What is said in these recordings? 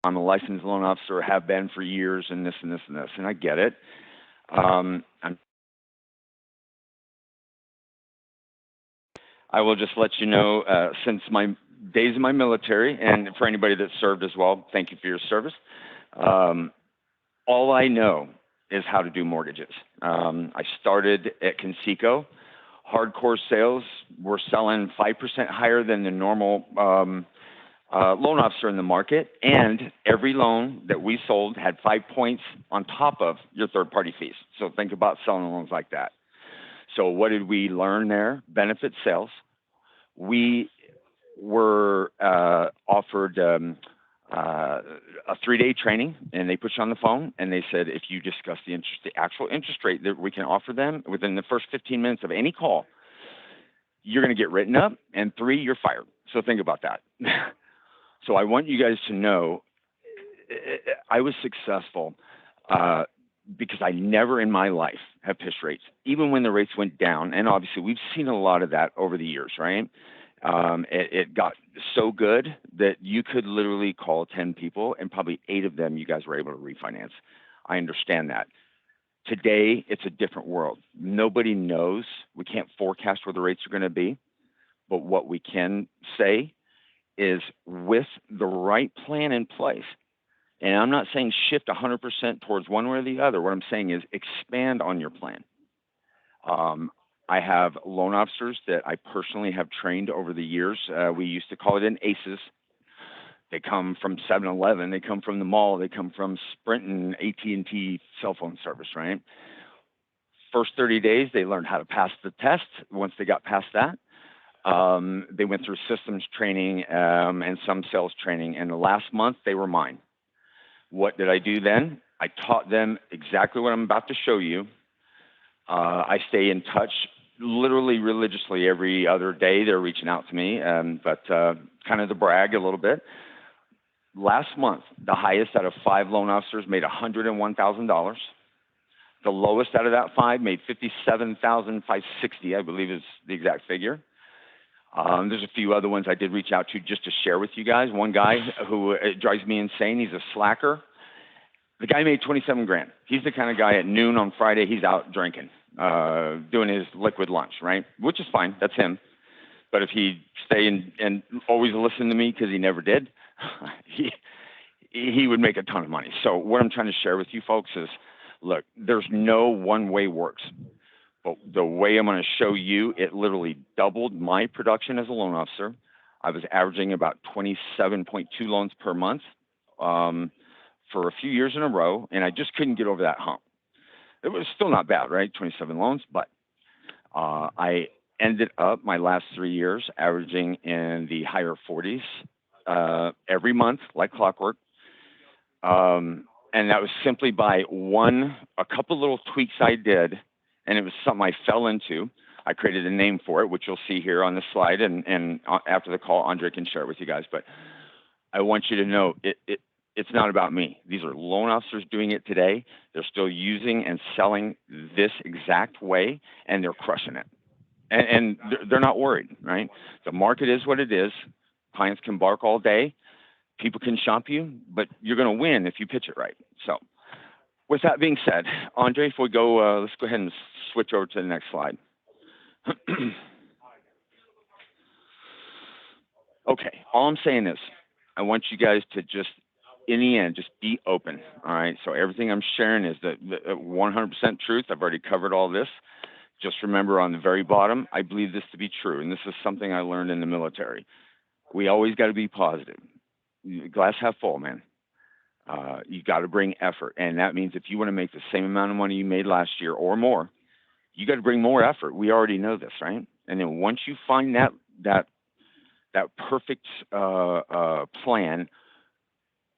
I'm a licensed loan officer, have been for years, and this and this and this, and I get it. I'm I will just let you know, since my days in my military, and for anybody that served as well, thank you for your service. Um, all I know is how to do mortgages. I started at Conseco. Hardcore sales were selling 5% higher than the normal loan officer in the market, and every loan that we sold had 5 points on top of your third-party fees. So think about selling loans like that. So what did we learn there? Benefit sales. We were offered a 3-day training, and they put you on the phone, and they said if you discuss the actual interest rate that we can offer them within the first 15 minutes of any call, you're going to get written up, and 3, you're fired. So think about that. So I want you guys to know I was successful because I never in my life have pitched rates, even when the rates went down. And obviously, we've seen a lot of that over the years, right? It got so good that you could literally call 10 people, and probably 8 of them you guys were able to refinance. I understand that. Today, it's a different world. Nobody knows. We can't forecast where the rates are going to be. But what we can say is with the right plan in place, and I'm not saying shift 100% towards one way or the other. What I'm saying is expand on your plan. I have loan officers that I personally have trained over the years. We used to call it an ACEs. They come from 7-Eleven. They come from the mall. They come from Sprint and AT&T cell phone service, right? First 30 days, they learned how to pass the test. Once they got past that, they went through systems training and some sales training. And the last month, they were mine. What did I do then? I taught them exactly what I'm about to show you. I stay in touch literally religiously every other day. They're reaching out to me, but kind of to brag a little bit. Last month, the highest out of 5 loan officers made $101,000. The lowest out of that 5 made $57,560, I believe is the exact figure. There's a few other ones I did reach out to just to share with you guys. One guy who it drives me insane. He's a slacker. The guy made 27 grand. He's the kind of guy at noon on Friday, he's out drinking, doing his liquid lunch, right? Which is fine. That's him. But if he stay and always listen to me, because he never did, he would make a ton of money. So what I'm trying to share with you folks is, look, there's no one way works. But the way I'm going to show you, it literally doubled my production as a loan officer. I was averaging about 27.2 loans per month for a few years in a row, and I just couldn't get over that hump. It was still not bad, right? 27 loans, but I ended up my last 3 years averaging in the higher 40s every month, like clockwork. And that was simply by a couple little tweaks I did, and it was something I fell into. I created a name for it, which you'll see here on the slide, and after the call, Andre can share it with you guys. But I want you to know it's not about me. These are loan officers doing it today. They're still using and selling this exact way, and they're crushing it. And they're not worried, right? The market is what it is. Clients can bark all day. People can shop you, but you're going to win if you pitch it right. So with that being said, Andre, if we go, let's go ahead and switch over to the next slide. Okay, all I'm saying is I want you guys to just, in the end, just be open, all right? So everything I'm sharing is the 100% truth. I've already covered all this. Just remember on the very bottom, I believe this to be true, and this is something I learned in the military. We always got to be positive. Glass half full, man. You got to bring effort, and that means if you want to make the same amount of money you made last year or more, you got to bring more effort. We already know this, right? And then once you find that perfect plan,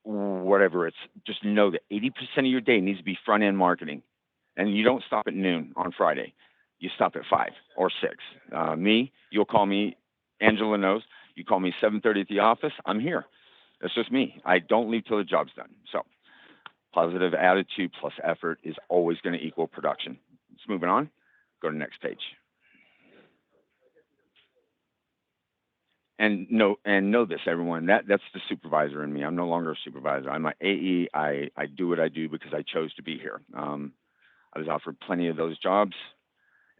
whatever it's, just know that 80% of your day needs to be front end marketing, and you don't stop at noon on Friday. You stop at 5 or 6. You'll call me. Angela knows. You call me 7:30 at the office. I'm here. That's just me. I don't leave till the job's done. So positive attitude plus effort is always going to equal production. Let's move on. Go to the next page. And know this, everyone. That's the supervisor in me. I'm no longer a supervisor. I'm an AE. I do what I do because I chose to be here. I was offered plenty of those jobs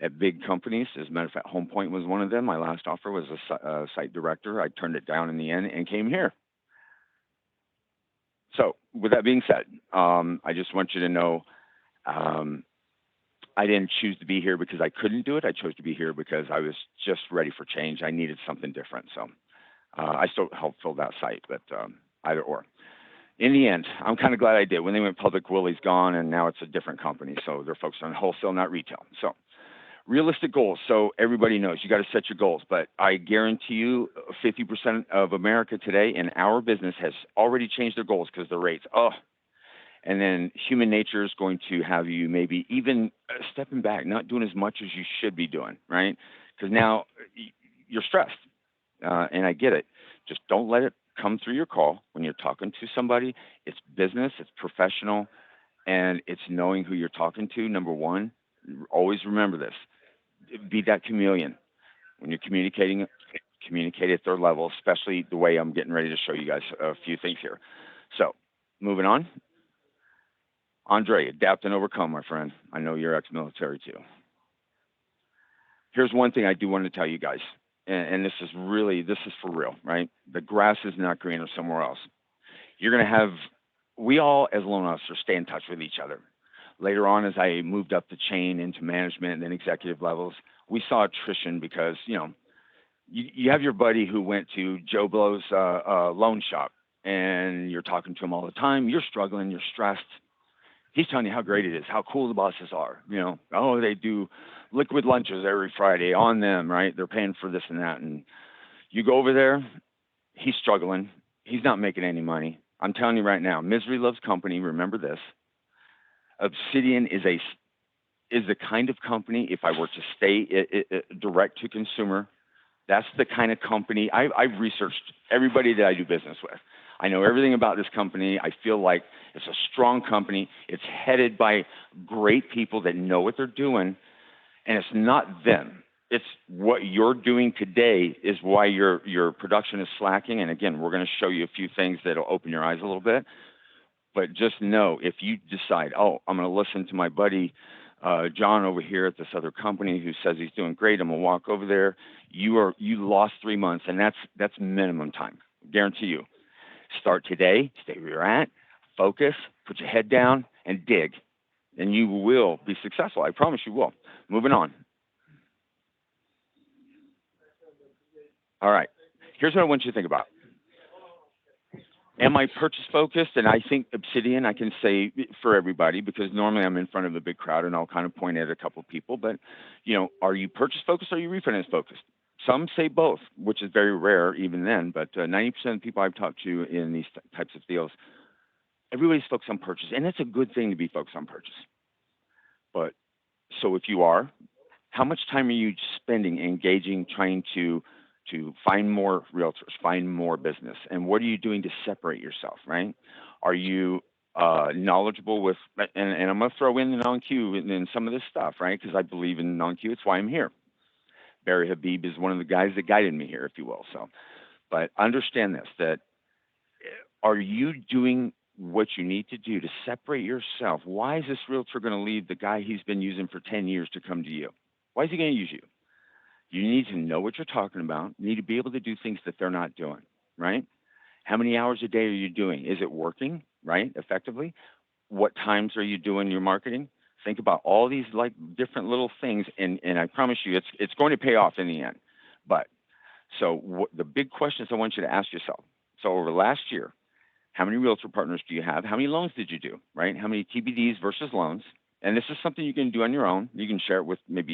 at big companies. As a matter of fact, Home Point was one of them. My last offer was a site director. I turned it down in the end and came here. So, with that being said, I just want you to know um, I didn't choose to be here because I couldn't do it. I chose to be here because I was just ready for change. I needed something different. So, I still helped fill that site, but either or. In the end, I'm kind of glad I did. When they went public, Willie's gone, and now it's a different company. So they're focused on wholesale, not retail. So realistic goals. So everybody knows you got to set your goals. But I guarantee you, 50% of America today in our business has already changed their goals because the rates. Oh, and then human nature is going to have you maybe even stepping back, not doing as much as you should be doing, right? Because now you're stressed, and I get it. Just don't let it come through your call when you're talking to somebody. It's business, it's professional, and it's knowing who you're talking to. Number one, always remember this: be that chameleon when you're communicating. Communicate at their level, especially the way I'm getting ready to show you guys a few things here. So, moving on. Andre, adapt and overcome, my friend. I know you're ex-military too. Here's one thing I do want to tell you guys, and this is for real, right? The grass is not greener somewhere else. You're going to have, we all as loan officers stay in touch with each other. Later on, as I moved up the chain into management and then executive levels, we saw attrition because, you have your buddy who went to Joe Blow's loan shop and you're talking to him all the time. You're struggling, you're stressed. He's telling you how great it is, how cool the bosses are. Oh, they do liquid lunches every Friday on them, right? They're paying for this and that. And you go over there, he's struggling. He's not making any money. I'm telling you right now, misery loves company. Remember this. Obsidian is the kind of company, if I were to stay direct to consumer, that's the kind of company I've researched everybody that I do business with. I know everything about this company. I feel like it's a strong company. It's headed by great people that know what they're doing, and it's not them. It's what you're doing today is why your production is slacking. And again, we're going to show you a few things that'll open your eyes a little bit. But just know if you decide, oh, I'm going to listen to my buddy John over here at this other company who says he's doing great, I'm going to walk over there. You lost 3 months, and that's minimum time. Guarantee you. Start today, stay where you're at, focus, put your head down, and dig. And you will be successful. I promise you will. Moving on. All right. Here's what I want you to think about. Am I purchase focused? And I think Obsidian, I can say for everybody, because normally I'm in front of a big crowd and I'll kind of point at a couple of people. But, are you purchase focused or are you refinance focused? Some say both, which is very rare even then. But 90% of the people I've talked to in these types of deals, everybody's focused on purchase. And it's a good thing to be focused on purchase. But so if you are, how much time are you spending engaging, trying to find more realtors, find more business, and what are you doing to separate yourself? Right? Are you knowledgeable with? And I'm going to throw in the non-Q and some of this stuff, right? Because I believe in non-Q. It's why I'm here. Barry Habib is one of the guys that guided me here, if you will. So, but understand this: that are you doing what you need to do to separate yourself? Why is this realtor going to leave the guy he's been using for 10 years to come to you? Why is he going to use you? You need to know what you're talking about. You need to be able to do things that they're not doing, right? How many hours a day are you doing? Is it working, right, effectively? What times are you doing your marketing? Think about all these like different little things, and I promise you, it's going to pay off in the end. But the big questions I want you to ask yourself. So over last year, how many realtor partners do you have? How many loans did you do, right? How many TBDs versus loans? And this is something you can do on your own. You can share it with maybe,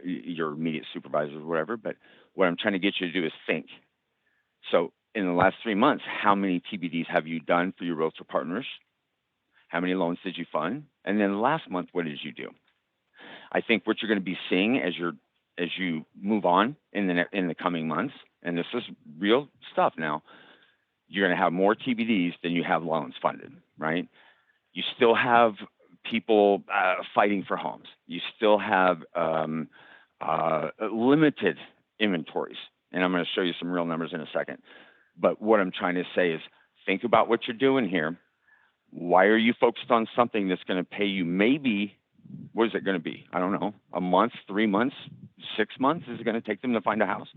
your immediate supervisors or whatever. But what I'm trying to get you to do is think. So in the last 3 months, how many TBDs have you done for your realtor partners? How many loans did you fund? And then last month, what did you do? I think what you're going to be seeing as you move on in the coming months, and this is real stuff now, you're going to have more TBDs than you have loans funded, right? You still have people fighting for homes. You still have limited inventories. And I'm going to show you some real numbers in a second. But what I'm trying to say is think about what you're doing here. Why are you focused on something that's going to pay you maybe, what is it going to be? I don't know, a month, 3 months, 6 months? Is it going to take them to find a house?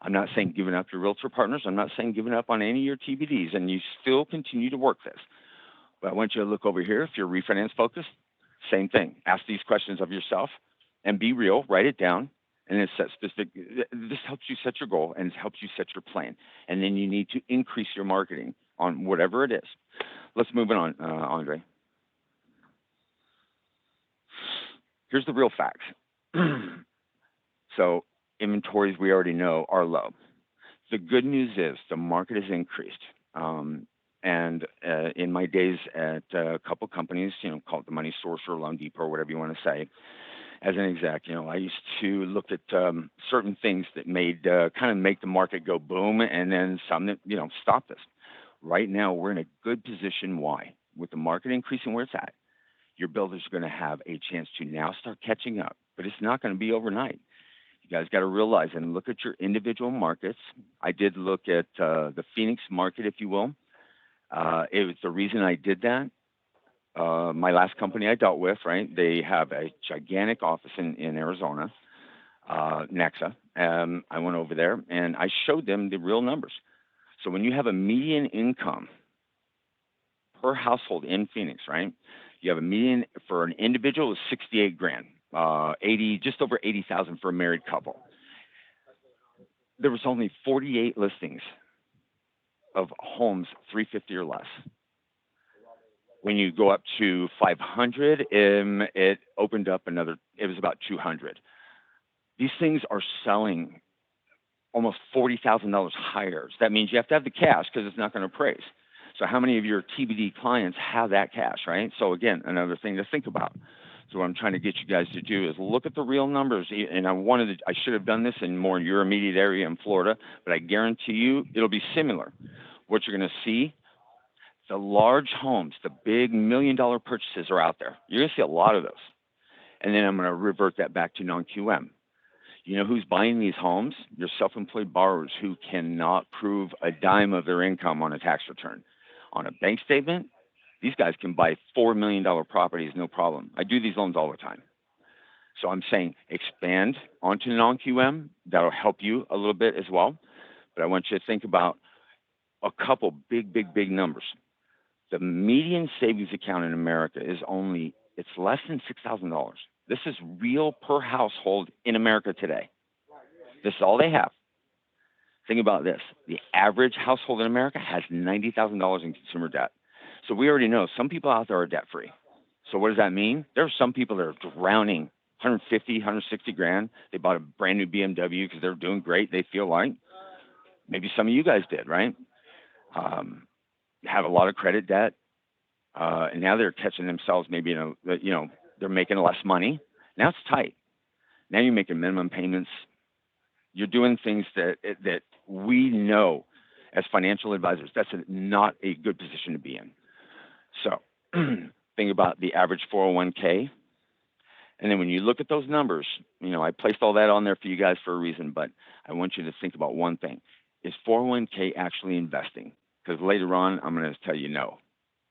I'm not saying giving up your realtor partners. I'm not saying giving up on any of your TBDs, and you still continue to work this. But I want you to look over here. If you're refinance focused, same thing. Ask these questions of yourself and be real. Write it down, and it sets specific. This helps you set your goal and it helps you set your plan. And then you need to increase your marketing on whatever it is. Let's move it on, Andre. Here's the real facts. So inventories we already know are low. The good news is the market has increased. And in my days at a couple companies, call it the Money Source or Loan Depot or whatever you want to say, as an exec, I used to look at certain things that made kind of make the market go boom, and then some that stop this. Right now, we're in a good position. Why? With the market increasing where it's at, your builders are going to have a chance to now start catching up, but it's not going to be overnight. You guys got to realize and look at your individual markets. I did look at the Phoenix market, if you will. It was the reason I did that. My last company I dealt with, right? They have a gigantic office in Arizona, Nexa. I went over there and I showed them the real numbers. So when you have a median income per household in Phoenix, right? You have a median for an individual is 68 grand, just over 80,000 for a married couple. There was only 48 listings of homes 350 or less. When you go up to 500, it opened up it was about 200. These things are selling almost $40,000 higher. So that means you have to have the cash because it's not going to appraise. So how many of your TBD clients have that cash, right? So again, another thing to think about. So what I'm trying to get you guys to do is look at the real numbers. And I should have done this in more your immediate area in Florida, but I guarantee you it'll be similar. What you're going to see, the large homes, the big $1 million purchases are out there. You're going to see a lot of those. And then I'm going to revert that back to non-QM. You know who's buying these homes? Your self-employed borrowers who cannot prove a dime of their income on a tax return. On a bank statement, these guys can buy $4 million properties, no problem. I do these loans all the time. So I'm saying expand onto non-QM. That'll help you a little bit as well. But I want you to think about a couple big numbers. The median savings account in America it's less than $6,000. This is real per household in America today. This is all they have. Think about this. The average household in America has $90,000 in consumer debt. So we already know some people out there are debt free. So what does that mean? There are some people that are drowning 150, 160 grand. They bought a brand new BMW because they're doing great. They feel like maybe some of you guys did, right? Have a lot of credit debt. And now they're catching themselves maybe, they're making less money. Now it's tight. Now you're making minimum payments. You're doing things that we know as financial advisors, that's not a good position to be in. So think about the average 401k. And then when you look at those numbers, I placed all that on there for you guys for a reason, but I want you to think about one thing. Is 401k actually investing? Because later on, I'm going to tell you no.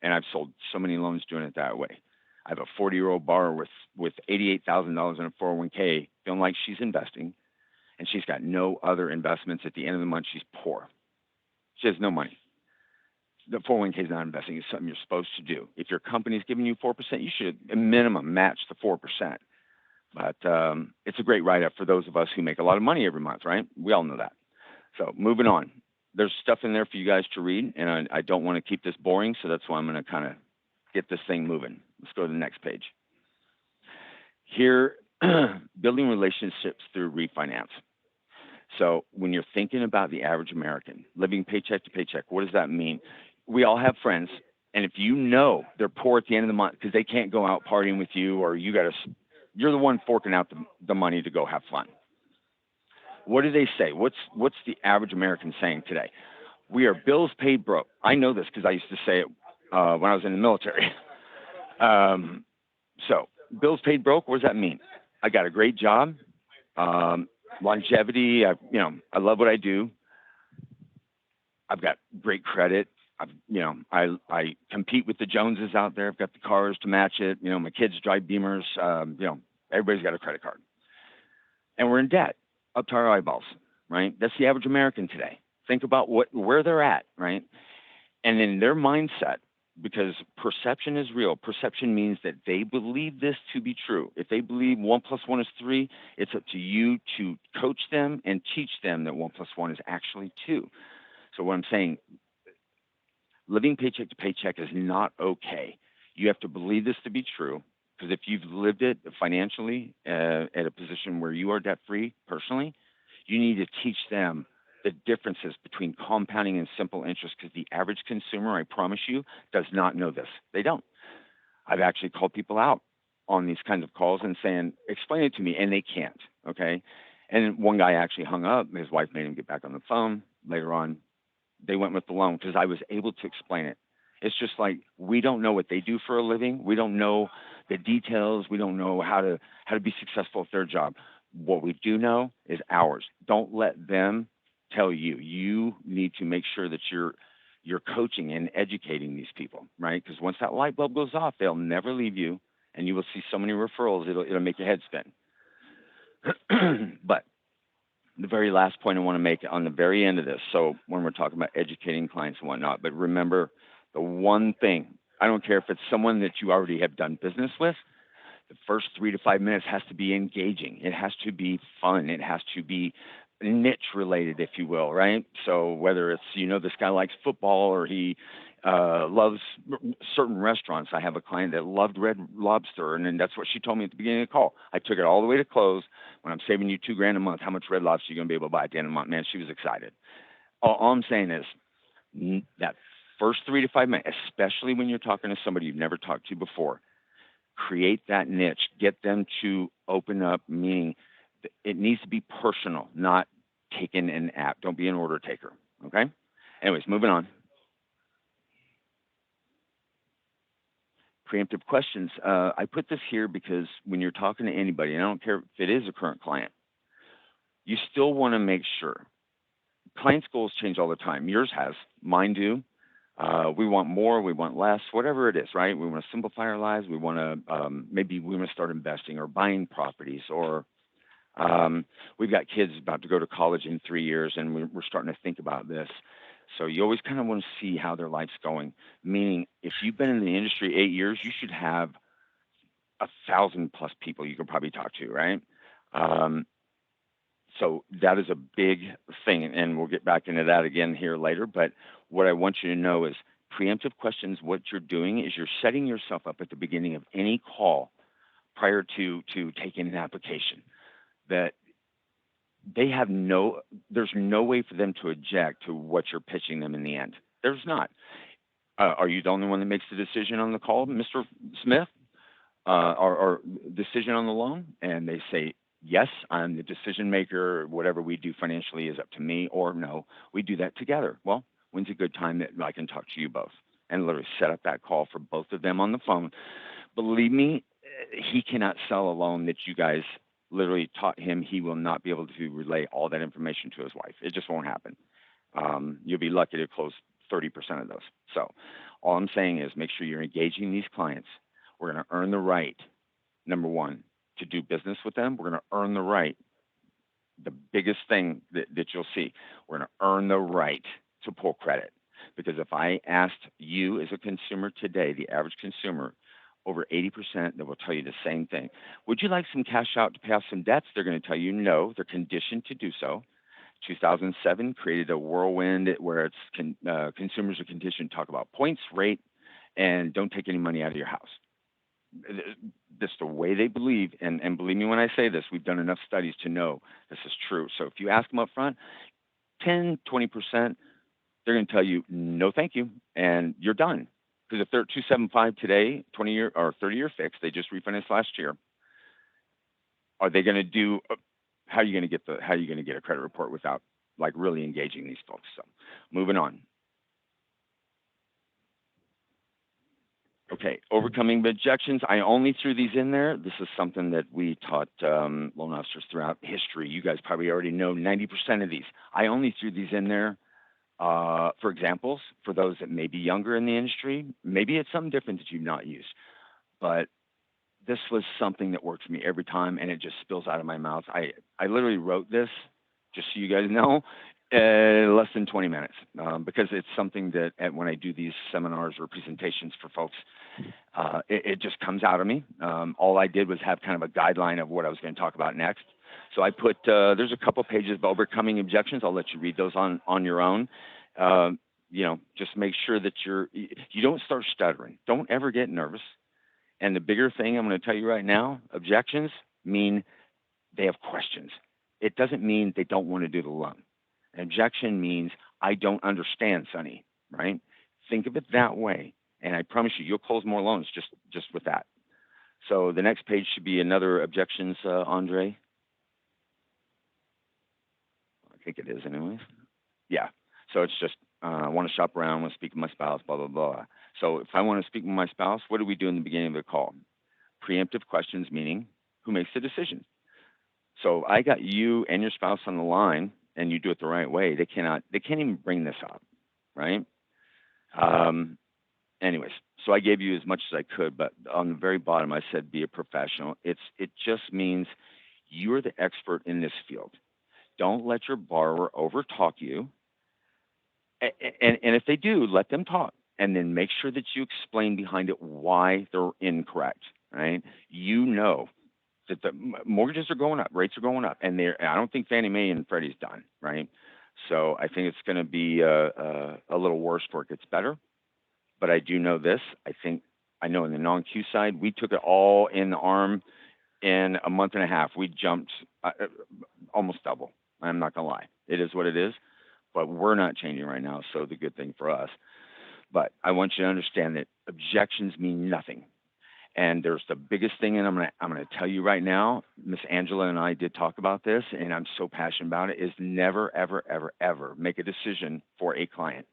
And I've sold so many loans doing it that way. I have a 40-year-old borrower with $88,000 in a 401k feeling like she's investing, and she's got no other investments. At the end of the month, she's poor. She has no money. The 401k is not investing. It's something you're supposed to do. If your company's giving you 4%, you should at minimum match the 4%. But it's a great write-up for those of us who make a lot of money every month, right? We all know that. So moving on. There's stuff in there for you guys to read, and I don't want to keep this boring, so that's why I'm going to kind of get this thing moving. Let's go to the next page. Here, building relationships through refinance. So when you're thinking about the average American, living paycheck to paycheck, what does that mean? We all have friends, and if you know they're poor at the end of the month because they can't go out partying with you, or you're the one forking out the money to go have fun. What do they say? What's the average American saying today? We are bills paid broke. I know this because I used to say it when I was in the military. So bills paid broke, what does that mean? I got a great job. Longevity, I love what I do. I've got great credit. I compete with the Joneses out there. I've got the cars to match it. My kids drive Beamers. Everybody's got a credit card, and we're in debt up to our eyeballs, right? That's the average American today. Think about where they're at, right? And in their mindset, because perception is real. Perception means that they believe this to be true. If they believe 1+1 is 3, it's up to you to coach them and teach them that 1+1 is actually 2. So what I'm saying, living paycheck to paycheck is not okay. You have to believe this to be true, because if you've lived it financially at a position where you are debt free personally, you need to teach them the differences between compounding and simple interest, because the average consumer, I promise you, does not know this. They don't. I've actually called people out on these kinds of calls and saying, explain it to me, and they can't. Okay. And one guy actually hung up. His wife made him get back on the phone. Later on, they went with the loan because I was able to explain it. It's just like we don't know what they do for a living. We don't know the details. We don't know how to be successful at their job. What we do know is ours. Don't let them tell you. You need to make sure that you're coaching and educating these people, right? Because once that light bulb goes off, they'll never leave you, and you will see so many referrals. It'll make your head spin. But the very last point I want to make on the very end of this. So when we're talking about educating clients and whatnot, but remember the one thing, I don't care if it's someone that you already have done business with, the first 3 to 5 minutes has to be engaging. It has to be fun. It has to be niche related, if you will, right? So whether it's, this guy likes football or he loves certain restaurants. I have a client that loved Red Lobster, and then that's what she told me at the beginning of the call. I took it all the way to close. When I'm saving you $2,000 a month, how much Red Lobster are you going to be able to buy at the end of the month? Man, she was excited. All I'm saying is that first 3 to 5 minutes, especially when you're talking to somebody you've never talked to before, create that niche. Get them to open up, meaning it needs to be personal, not taking an app. Don't be an order taker. Okay? Anyways, moving on. Preemptive questions. I put this here because when you're talking to anybody, and I don't care if it is a current client, you still want to make sure. Clients' goals change all the time. Yours has, mine do. We want more, we want less, whatever it is, right? We want to simplify our lives. We want to maybe we want to start investing or buying properties, or we've got kids about to go to college in 3 years, and we're starting to think about this. So you always kind of want to see how their life's going. Meaning, if you've been in the industry 8 years, you should have 1,000+ people you could probably talk to, right? So that is a big thing, and we'll get back into that again here later. But what I want you to know is preemptive questions. What you're doing is you're setting yourself up at the beginning of any call prior to taking an application, that there's no way for them to object to what you're pitching them in the end. There's not. Are you the only one that makes the decision on the call, Mr. Smith, or decision on the loan? And they say, yes, I'm the decision maker. Whatever we do financially is up to me, or no, we do that together. Well, when's a good time that I can talk to you both? And literally set up that call for both of them on the phone. Believe me, he cannot sell a loan that you guys literally taught him. He will not be able to relay all that information to his wife. It just won't happen. You'll be lucky to close 30% of those. So all I'm saying is make sure you're engaging these clients. We're going to earn the right, number one, to do business with them. We're going to earn the right. The biggest thing that you'll see, we're going to earn the right to pull credit. Because if I asked you as a consumer today, the average consumer, over 80% that will tell you the same thing. Would you like some cash out to pay off some debts? They're going to tell you no. They're conditioned to do so. 2007 created a whirlwind where consumers are conditioned to talk about points, rate, and don't take any money out of your house. That's the way they believe, and believe me when I say this, we've done enough studies to know this is true. So if you ask them up front, 10, 20%, they're going to tell you, no, thank you, and you're done. Because if they're at 275 today, 20-year or 30-year fixed, they just refinanced last year. Are they going to do? How are you going to get a credit report without like really engaging these folks? So, moving on. Okay, overcoming objections. I only threw these in there. This is something that we taught loan officers throughout history. You guys probably already know 90% of these. I only threw these in there for examples for those that may be younger in the industry. Maybe it's something different that you've not used, but this was something that worked for me every time, and it just spills out of my mouth. I literally wrote this, just so you guys know, less than 20 minutes, because it's something that when I do these seminars or presentations for folks, it just comes out of me. All I did was have kind of a guideline of what I was going to talk about next. So I put, there's a couple pages of overcoming objections. I'll let you read those on your own. Just make sure that you don't start stuttering. Don't ever get nervous. And the bigger thing I'm going to tell you right now, objections mean they have questions. It doesn't mean they don't want to do the loan. An objection means I don't understand, Sonny, right? Think of it that way. And I promise you, you'll close more loans just with that. So the next page should be another objections, Andre. I think it is anyways. Yeah. So it's just, I want to shop around, want to speak with my spouse, blah, blah, blah. So if I want to speak with my spouse, what do we do in the beginning of the call? Preemptive questions, meaning who makes the decision? So I got you and your spouse on the line, and you do it the right way. They can't even bring this up, right? Anyways, so I gave you as much as I could, but on the very bottom, I said be a professional. It just means you're the expert in this field. Don't let your borrower overtalk you. And if they do, let them talk, and then make sure that you explain behind it why they're incorrect, right? You know that the mortgages are going up, rates are going up, and I don't think Fannie Mae and Freddie's done, right? So I think it's going to be a little worse before it gets better. But I do know this. I know in the non-Q side, we took it all in the arm in a month and a half. We jumped almost double. I'm not going to lie. It is what it is. But we're not changing right now, so the good thing for us. But I want you to understand that objections mean nothing. And there's the biggest thing, and I'm gonna tell you right now, Miss Angela and I did talk about this, and I'm so passionate about it, is never, ever, ever, ever make a decision for a client.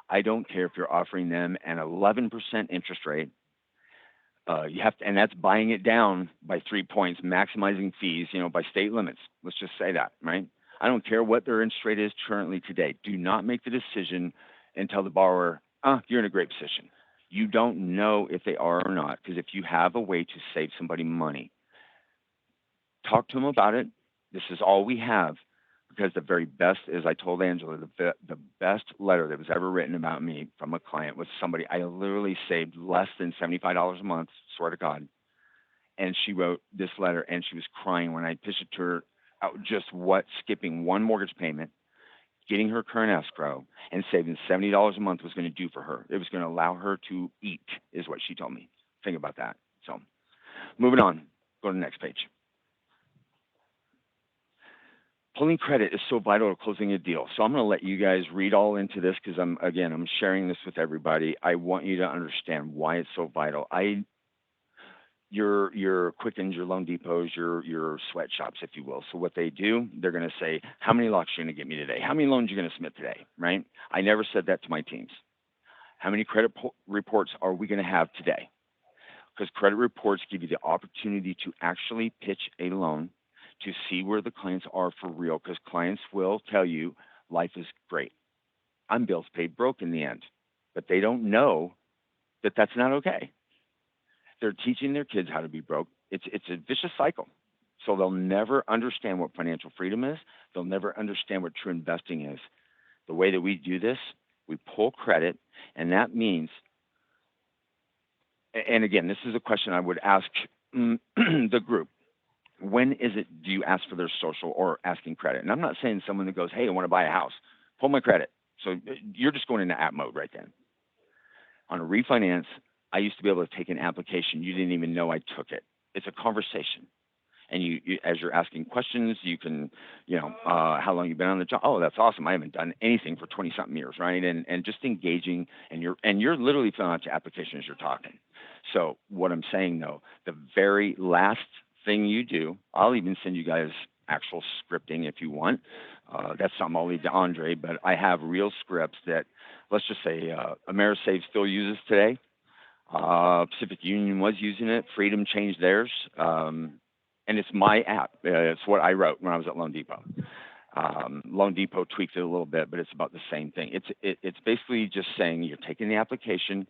I don't care if you're offering them an 11% interest rate. You have to, and that's buying it down by 3 points, maximizing fees, by state limits. Let's just say that, right? I don't care what their interest rate is currently today. Do not make the decision and tell the borrower, you're in a great position. You don't know if they are or not, because if you have a way to save somebody money, talk to them about it. This is all we have, because the very best, as I told Angela, the best letter that was ever written about me from a client was somebody I literally saved less than $75 a month, swear to God. And she wrote this letter, and she was crying when I pitched it to her out just what skipping one mortgage payment, getting her current escrow, and saving $70 a month was going to do for her. It was going to allow her to eat, is what she told me. Think about that. So moving on, go to the next page. Pulling credit is so vital to closing a deal. So I'm going to let you guys read all into this, because I'm sharing this with everybody. I want you to understand why it's so vital. Your Quickens, your Loan Depots, your sweatshops, if you will. So what they do, they're going to say, how many locks are you going to get me today? How many loans are you going to submit today, right? I never said that to my teams. How many credit reports are we going to have today? Because credit reports give you the opportunity to actually pitch a loan to see where the clients are for real, because clients will tell you life is great. I'm bills paid broke in the end, but they don't know that that's not okay. They're teaching their kids how to be broke. It's a vicious cycle. So they'll never understand what financial freedom is. They'll never understand what true investing is. The way that we do this, we pull credit, and that means, and again, this is a question I would ask the group. When is it do you ask for their social or asking credit? And I'm not saying someone that goes, hey, I want to buy a house, pull my credit. So you're just going into app mode right then. On a refinance, I used to be able to take an application. You didn't even know I took it. It's a conversation. And you as you're asking questions, you can, how long you've been on the job. Oh, that's awesome. I haven't done anything for 20-something years, right? And just engaging, and you're literally filling out your application as you're talking. So what I'm saying, though, the very last thing you do, I'll even send you guys actual scripting if you want. That's something I'll leave to Andre, but I have real scripts that, let's just say, AmeriSave still uses today. Pacific Union was using it. Freedom changed theirs. And it's my app. It's what I wrote when I was at Loan Depot. Loan Depot tweaked it a little bit, but it's about the same thing. It's basically just saying you're taking the application.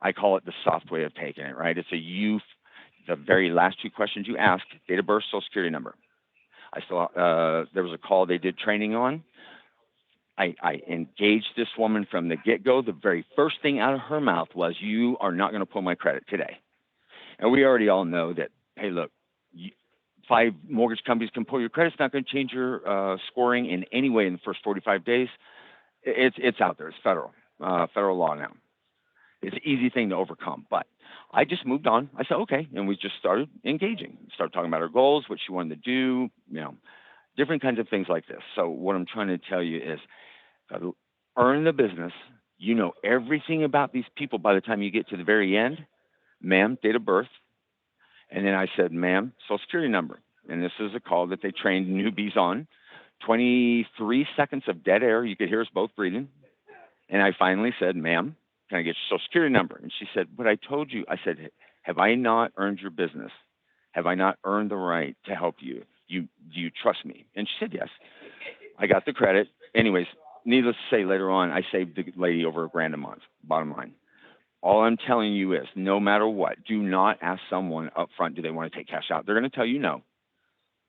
I call it the soft way of taking it, right? It's the very last two questions you ask, date of birth, social security number. There was a call they did training on. I engaged this woman from the get-go. The very first thing out of her mouth was, you are not going to pull my credit today. And we already all know that, hey, look, 5 mortgage companies can pull your credit. It's not going to change your scoring in any way in the first 45 days. It's out there. It's federal law now. It's an easy thing to overcome. But I just moved on. I said, okay. And we just started engaging, started talking about our goals, what she wanted to do, different kinds of things like this. So what I'm trying to tell you is, earn the business. You know everything about these people by the time you get to the very end. Ma'am, date of birth. And then I said, ma'am, social security number. And this is a call that they trained newbies on. 23 seconds of dead air. You could hear us both breathing. And I finally said, ma'am, can I get your social security number? And she said, but I told you. I said, have I not earned your business? Have I not earned the right to help you? Do you trust me? And she said, yes. I got the credit. Anyways, needless to say, later on, I saved the lady over $1,000 a month, bottom line. All I'm telling you is, no matter what, do not ask someone up front, do they want to take cash out? They're going to tell you no,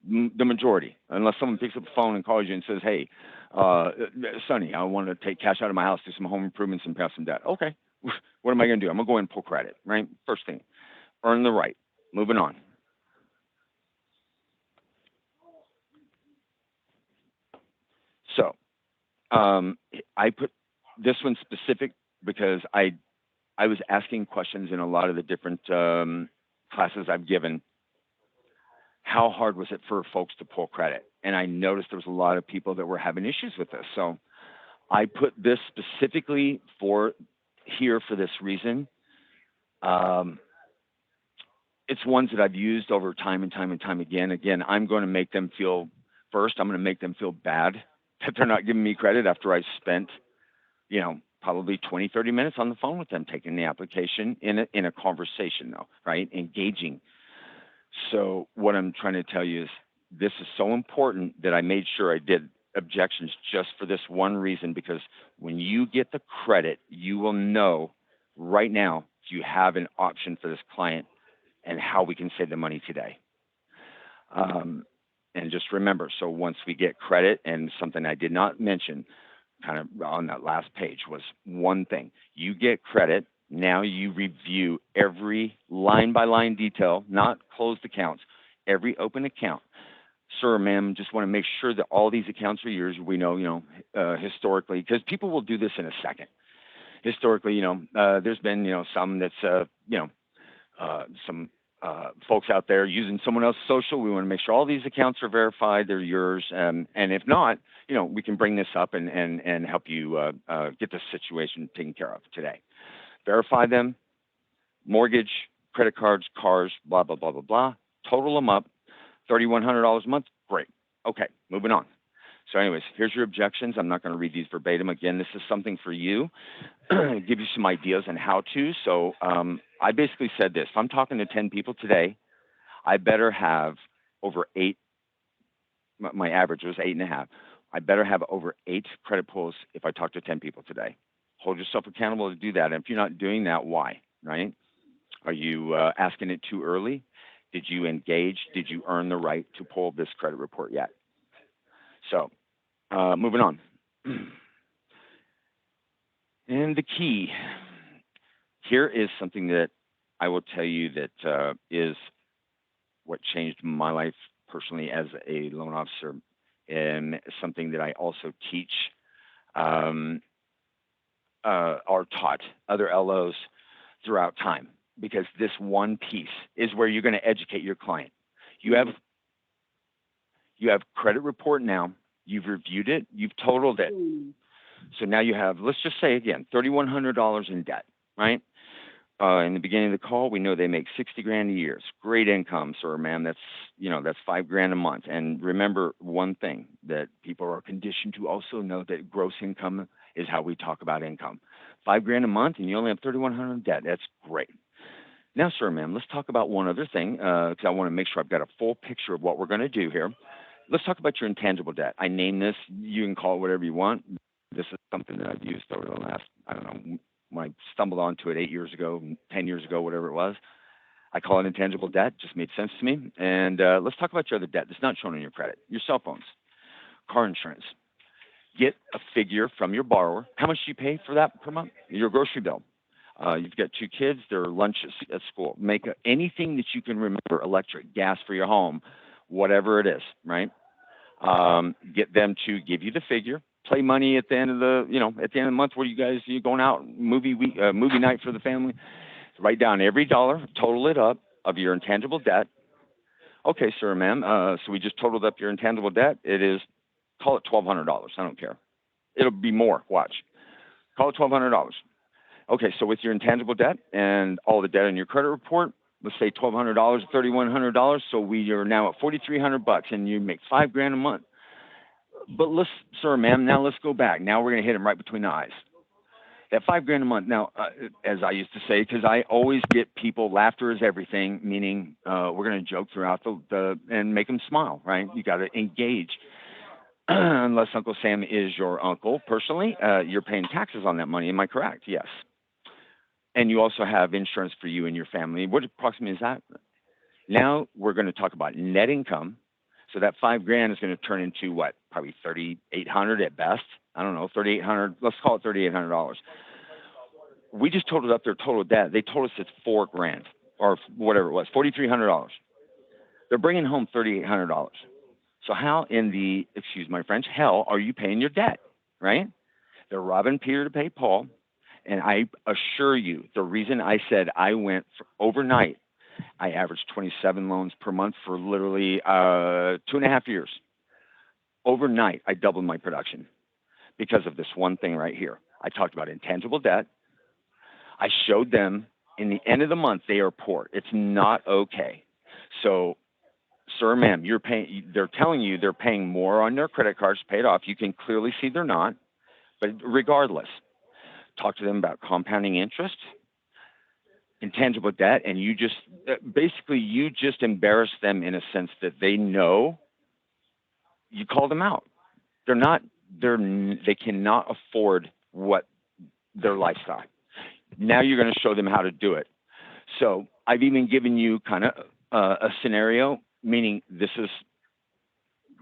the majority, unless someone picks up the phone and calls you and says, hey, Sonny, I want to take cash out of my house, do some home improvements and pay off some debt. Okay, what am I going to do? I'm going to go in and pull credit, right? First thing, earn the right. Moving on. So I put this one specific because I was asking questions in a lot of the different classes I've given. How hard was it for folks to pull credit? And I noticed there was a lot of people that were having issues with this. So I put this specifically for this reason. It's ones that I've used over time and time and time again. Again, I'm going to make them feel first. I'm going to make them feel bad that they're not giving me credit after I spent, probably 20, 30 minutes on the phone with them, taking the application in a conversation though, right? Engaging. So what I'm trying to tell you is this is so important that I made sure I did objections just for this one reason, because when you get the credit, you will know right now if you have an option for this client and how we can save the money today. And just remember, so once we get credit, and something I did not mention kind of on that last page was one thing. You get credit, now you review every line-by-line detail, not closed accounts, every open account. Sir, ma'am, just want to make sure that all these accounts are yours. We know, historically, because people will do this in a second. Historically, there's been, some that's, some folks out there using someone else's social. We want to make sure all these accounts are verified, they're yours. And if not, we can bring this up and help you get this situation taken care of today. Verify them, mortgage, credit cards, cars, blah, blah, blah, blah, blah. Total them up, $3,100 a month. Great. Okay, moving on. So anyways, here's your objections. I'm not going to read these verbatim. Again, this is something for you, give you some ideas on how to. So I basically said this. If I'm talking to 10 people today, I better have over 8. My average was 8.5. I better have over 8 credit pulls if I talk to 10 people today. Hold yourself accountable to do that. And if you're not doing that, why, right? Are you asking it too early? Did you engage? Did you earn the right to pull this credit report yet? So moving on. And the key here is something that I will tell you that is what changed my life personally as a loan officer, and something that I also teach are taught other LOs throughout time, because this one piece is where you're going to educate your client. You have credit report now. You've reviewed it. You've totaled it. So now you have, let's just say again, $3,100 in debt, right? In the beginning of the call, we know they make $60,000 a year. It's great income, sir, ma'am. That's $5,000 a month. And remember one thing that people are conditioned to also know, that gross income is how we talk about income. $5,000 a month, and you only have $3,100 in debt. That's great. Now, sir, ma'am, let's talk about one other thing because I want to make sure I've got a full picture of what we're going to do here. Let's talk about your intangible debt. I name this. You can call it whatever you want. This is something that I've used over the last, I don't know, when I stumbled onto it 8 years ago, 10 years ago, whatever it was. I call it intangible debt. Just made sense to me. And let's talk about your other debt that's not shown on your credit. Your cell phones, car insurance. Get a figure from your borrower. How much do you pay for that per month? Your grocery bill. You've got 2 kids, their lunches at school. Make anything that you can remember, electric, gas for your home, whatever it is, right? Get them to give you the figure. Play money at the end of the, at the end of the month where you going out, movie week, movie night for the family. Write down every dollar, total it up of your intangible debt. Okay, sir, ma'am. So we just totaled up your intangible debt. It is, call it $1,200. I don't care. It'll be more. Watch. Call it $1,200. Okay, so with your intangible debt and all the debt in your credit report, let's say $1,200, $3,100. So we are now at $4,300, and you make $5,000 a month. But sir, ma'am, now let's go back. Now we're going to hit him right between the eyes. That $5,000 a month. Now, as I used to say, because I always get people, laughter is everything. Meaning, we're going to joke throughout and make them smile. Right? You got to engage. Unless Uncle Sam is your uncle personally, you're paying taxes on that money. Am I correct? Yes. And you also have insurance for you and your family. What approximately is that? Now we're going to talk about net income. So that $5,000 is going to turn into what? Probably $3,800 at best. I don't know, $3,800. Let's call it $3,800. We just totaled up their total debt. They told us it's $4,000 or whatever it was, $4,300. They're bringing home $3,800. So how in the, excuse my French, hell are you paying your debt, right? They're robbing Peter to pay Paul. And I assure you, the reason I said I went overnight, I averaged 27 loans per month for literally 2.5 years. Overnight, I doubled my production because of this one thing right here. I talked about intangible debt. I showed them in the end of the month they are poor. It's not okay. So, sir, ma'am, they're telling you they're paying more on their credit cards to pay it off. You can clearly see they're not. But regardless, talk to them about compounding interest, intangible debt, and you just embarrass them in a sense that they know you call them out. They cannot afford what their lifestyle. Now you're going to show them how to do it. So I've even given you kind of a scenario, meaning this is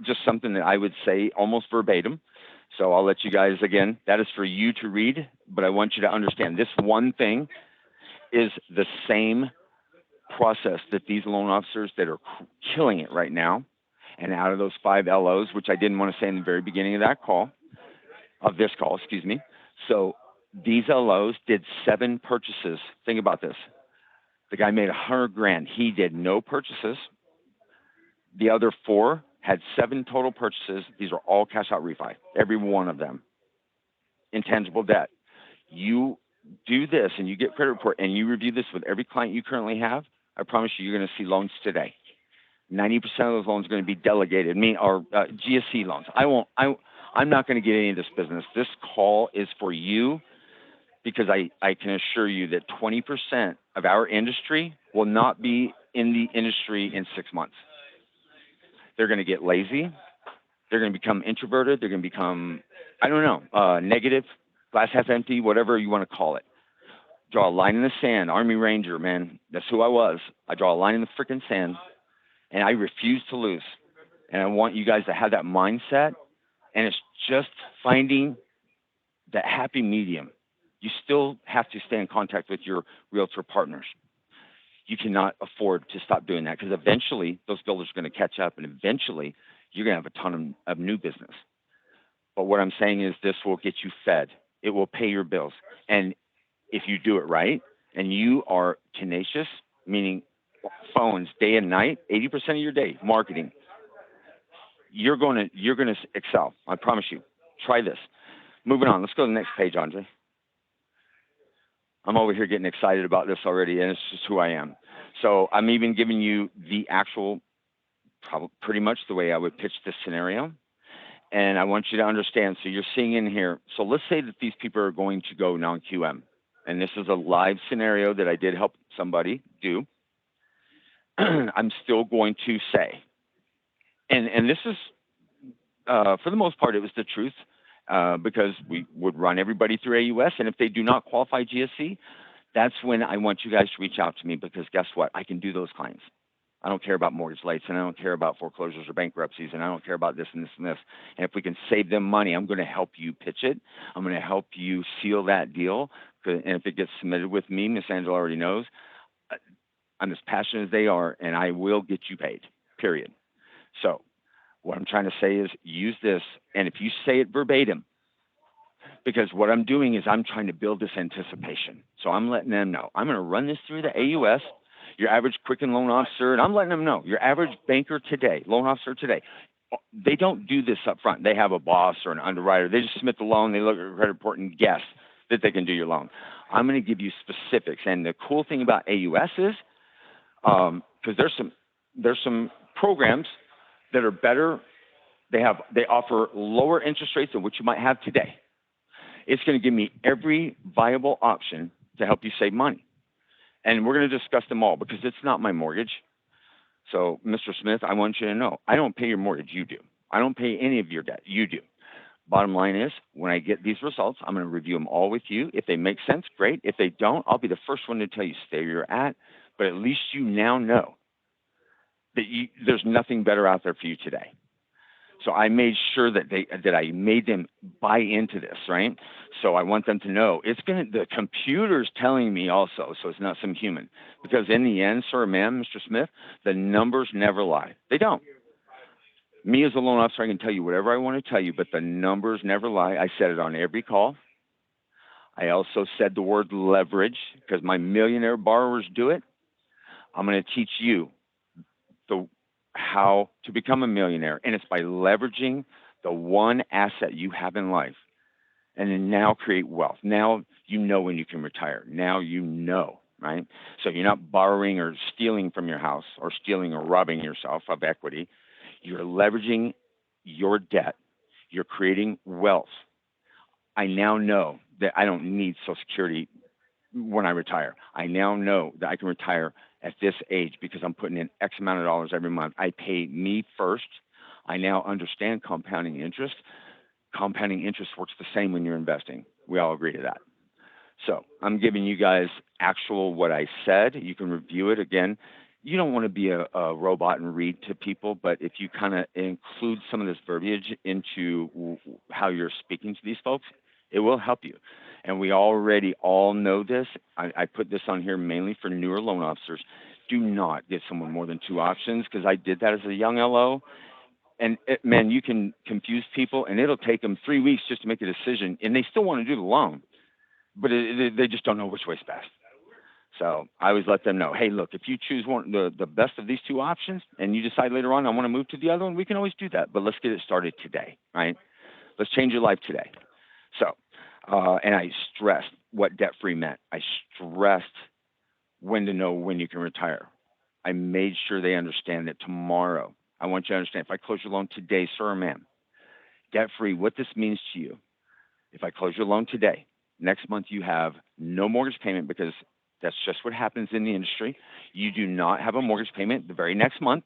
just something that I would say almost verbatim. So I'll let you guys, again, that is for you to read, but I want you to understand this one thing is the same process that these loan officers that are killing it right now, and out of those 5 LOs, which I didn't want to say in the very beginning of this call, excuse me. So these LOs did 7 purchases. Think about this. The guy made $100,000. He did no purchases. The other 4 had 7 total purchases. These are all cash out refi, every one of them. Intangible debt. You do this and you get credit report and you review this with every client you currently have. I promise you're going to see loans today. 90% of those loans are going to be delegated, or GSE loans. I'm not going to get any of this business. This call is for you because I can assure you that 20% of our industry will not be in the industry in 6 months. They're going to get lazy. They're going to become introverted. They're going to become, I don't know, negative, glass half empty, whatever you want to call it. Draw a line in the sand. Army Ranger, man. That's who I was. I draw a line in the freaking sand, and I refuse to lose. And I want you guys to have that mindset, and it's just finding that happy medium. You still have to stay in contact with your realtor partners. You cannot afford to stop doing that because eventually those builders are going to catch up, and eventually you're going to have a ton of new business. But what I'm saying is this will get you fed. It will pay your bills. And if you do it right and you are tenacious, meaning phones day and night, 80% of your day, marketing, you're going to excel. I promise you. Try this. Moving on. Let's go to the next page, Andre. I'm over here getting excited about this already, and it's just who I am. So I'm even giving you the actual, pretty much the way I would pitch this scenario. And I want you to understand. So you're seeing in here. So let's say that these people are going to go non-QM and this is a live scenario that I did help somebody do, I'm still going to say, and this is, for the most part, it was the truth, because we would run everybody through AUS, and if they do not qualify GSE, that's when I want you guys to reach out to me, because guess what? I can do those claims. I don't care about mortgage rates, and I don't care about foreclosures or bankruptcies, and I don't care about this and this and this. And if we can save them money, I'm going to help you pitch it. I'm going to help you seal that deal. And if it gets submitted with me, Miss Angela already knows, I'm as passionate as they are, and I will get you paid, period. So what I'm trying to say is use this, and if you say it verbatim, because what I'm doing is I'm trying to build this anticipation. So I'm letting them know. I'm going to run this through the AUS, your average Quicken loan officer, and I'm letting them know, your average banker today, loan officer today, they don't do this up front. They have a boss or an underwriter. They just submit the loan, they look at your credit report and guess that they can do your loan. I'm going to give you specifics. And the cool thing about AUS is, because there's some programs that are better. They offer lower interest rates than what you might have today. It's going to give me every viable option to help you save money. And we're going to discuss them all because it's not my mortgage. So, Mr. Smith, I want you to know, I don't pay your mortgage, you do. I don't pay any of your debt, you do. Bottom line is, when I get these results, I'm going to review them all with you. If they make sense, great. If they don't, I'll be the first one to tell you, stay where you're at. But at least you now know that there's nothing better out there for you today. So I made sure that I made them buy into this, right? So I want them to know the computer's telling me also, so it's not some human. Because in the end, sir, ma'am, Mr. Smith, the numbers never lie. They don't. Me as a loan officer, I can tell you whatever I want to tell you, but the numbers never lie. I said it on every call. I also said the word leverage because my millionaire borrowers do it. I'm going to teach you how to become a millionaire, and it's by leveraging the one asset you have in life and then now create wealth. Now you know when you can retire. Now you know, right? So you're not borrowing or stealing from your house or stealing or robbing yourself of equity. You're leveraging your debt. You're creating wealth. I now know that I don't need Social Security when I retire. I now know that I can retire at this age because I'm putting in X amount of dollars every month. I pay me first. I now understand compounding interest. Compounding interest works the same when you're investing. We all agree to that. So I'm giving you guys actual what I said. You can review it again. You don't want to be a robot and read to people, but if you kind of include some of this verbiage into how you're speaking to these folks, it will help you. And we already all know this. I put this on here mainly for newer loan officers. Do not give someone more than two options, because I did that as a young LO. And man, you can confuse people, and it'll take them 3 weeks just to make a decision, and they still want to do the loan, but they just don't know which way's best. So I always let them know, hey, look, if you choose the best of these two options, and you decide later on I want to move to the other one, we can always do that. But let's get it started today, right? Let's change your life today. So, and I stressed what debt-free meant. I stressed when to know when you can retire. I made sure they understand that tomorrow, I want you to understand, if I close your loan today, sir or ma'am, debt-free, what this means to you. If I close your loan today, next month you have no mortgage payment, because that's just what happens in the industry. You do not have a mortgage payment the very next month.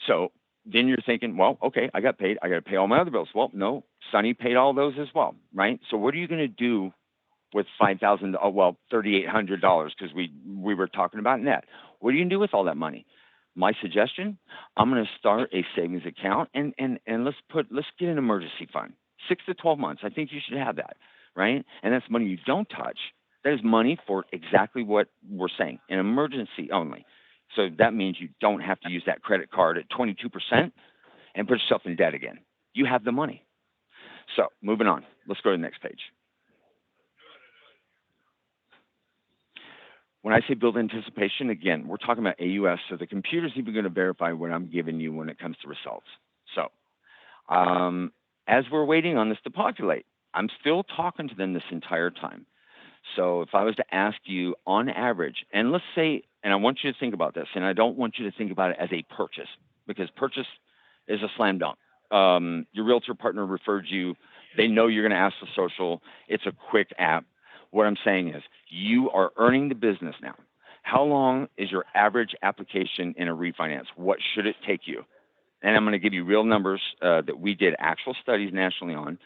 So then you're thinking, well, okay, I got paid. I got to pay all my other bills. Well, no, Sonny paid all those as well, right? So what are you going to do with $3,800, because we were talking about net? What are you going to do with all that money? My suggestion, I'm going to start a savings account, and let's get an emergency fund. 6 to 12 months. I think you should have that, right? And that's money you don't touch. That is money for exactly what we're saying, an emergency only. So that means you don't have to use that credit card at 22% and put yourself in debt again. You have the money. So moving on. Let's go to the next page. When I say build anticipation, again, we're talking about AUS, so the computer's even going to verify what I'm giving you when it comes to results. So as we're waiting on this to populate, I'm still talking to them this entire time. So if I was to ask you on average, and let's say, and I want you to think about this, and I don't want you to think about it as a purchase, because purchase is a slam dunk. Your realtor partner referred you. They know you're going to ask for social. It's a quick app. What I'm saying is you are earning the business now. How long is your average application in a refinance? What should it take you? And I'm going to give you real numbers that we did actual studies nationally on.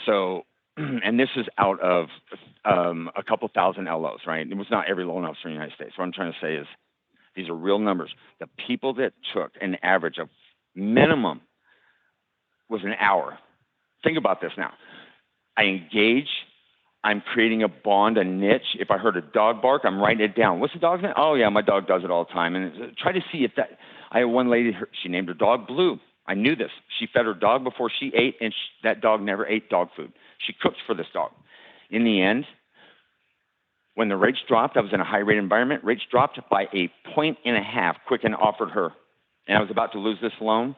So, and this is out of a couple thousand LOs, right? It was not every loan officer in the United States. What I'm trying to say is these are real numbers. The people that took an average of minimum was an hour. Think about this now. I engage. I'm creating a bond, a niche. If I heard a dog bark, I'm writing it down. What's the dog's name? Oh, yeah, my dog does it all the time. And try to see if that. I had one lady, she named her dog Blue. I knew this. She fed her dog before she ate, and that dog never ate dog food. She cooked for this dog. In the end, when the rates dropped, I was in a high-rate environment. Rates dropped by 1.5 points. Quicken offered her. And I was about to lose this loan,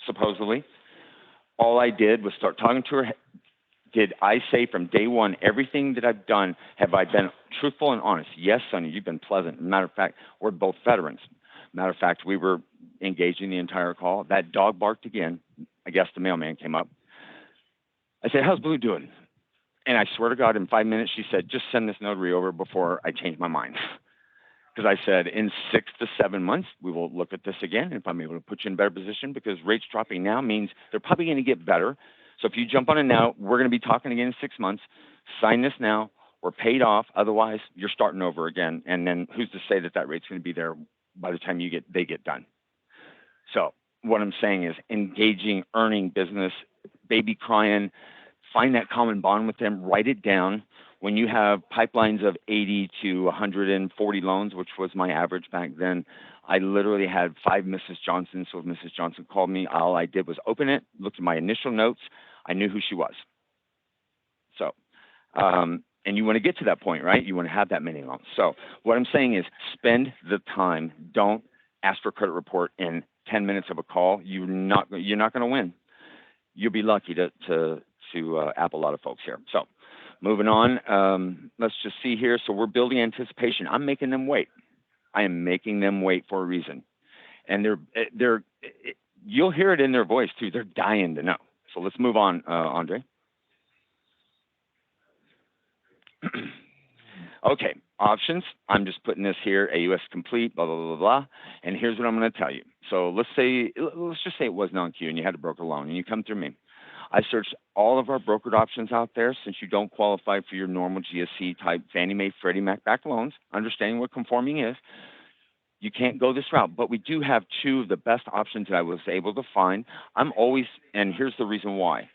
supposedly. All I did was start talking to her. Did I say from day one, everything that I've done, have I been truthful and honest? Yes, Sonny, you've been pleasant. Matter of fact, we're both veterans. Matter of fact, we were engaging the entire call. That dog barked again. I guess the mailman came up. I said, how's Blue doing? And I swear to God, in 5 minutes, she said, just send this notary over before I change my mind. Because I said, in 6 to 7 months, we will look at this again. If I'm able to put you in a better position, because rates dropping now means they're probably going to get better. So if you jump on it now, we're going to be talking again in 6 months. Sign this now. We're paid off. Otherwise, you're starting over again. And then who's to say that that rate's going to be there by the time they get done? So what I'm saying is engaging, earning business, baby crying, find that common bond with them, write it down. When you have pipelines of 80 to 140 loans, which was my average back then, I literally had 5 Mrs. Johnson. So if Mrs. Johnson called me, all I did was open it, looked at my initial notes. I knew who she was. So, and you want to get to that point, right? You want to have that many loans. So what I'm saying is spend the time. Don't ask for a credit report in 10 minutes of a call. You're not going to win. You'll be lucky to app a lot of folks here. So moving on, let's just see here. So we're building anticipation. I'm making them wait. I am making them wait for a reason. And you'll hear it in their voice too. They're dying to know. So let's move on, Andre. Okay, options. I'm just putting this here, AUS complete, blah, blah, blah, blah. And here's what I'm going to tell you. So let's just say it was non-Q and you had a broker loan and you come through me. I searched all of our brokered options out there since you don't qualify for your normal GSE type Fannie Mae, Freddie Mac backed loans, understanding what conforming is. You can't go this route, but we do have 2 of the best options that I was able to find. And here's the reason why.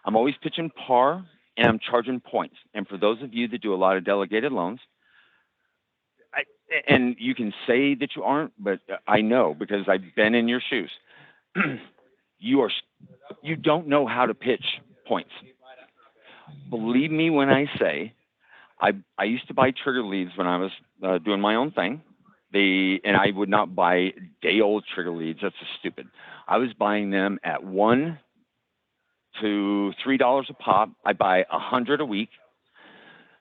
I'm always pitching par and I'm charging points. And for those of you that do a lot of delegated loans, and you can say that you aren't, but I know because I've been in your shoes. You don't know how to pitch points. Believe me when I say, I used to buy trigger leads when I was doing my own thing. And I would not buy day-old trigger leads. That's just stupid. I was buying them at $1 to $3 a pop. I buy 100 a week.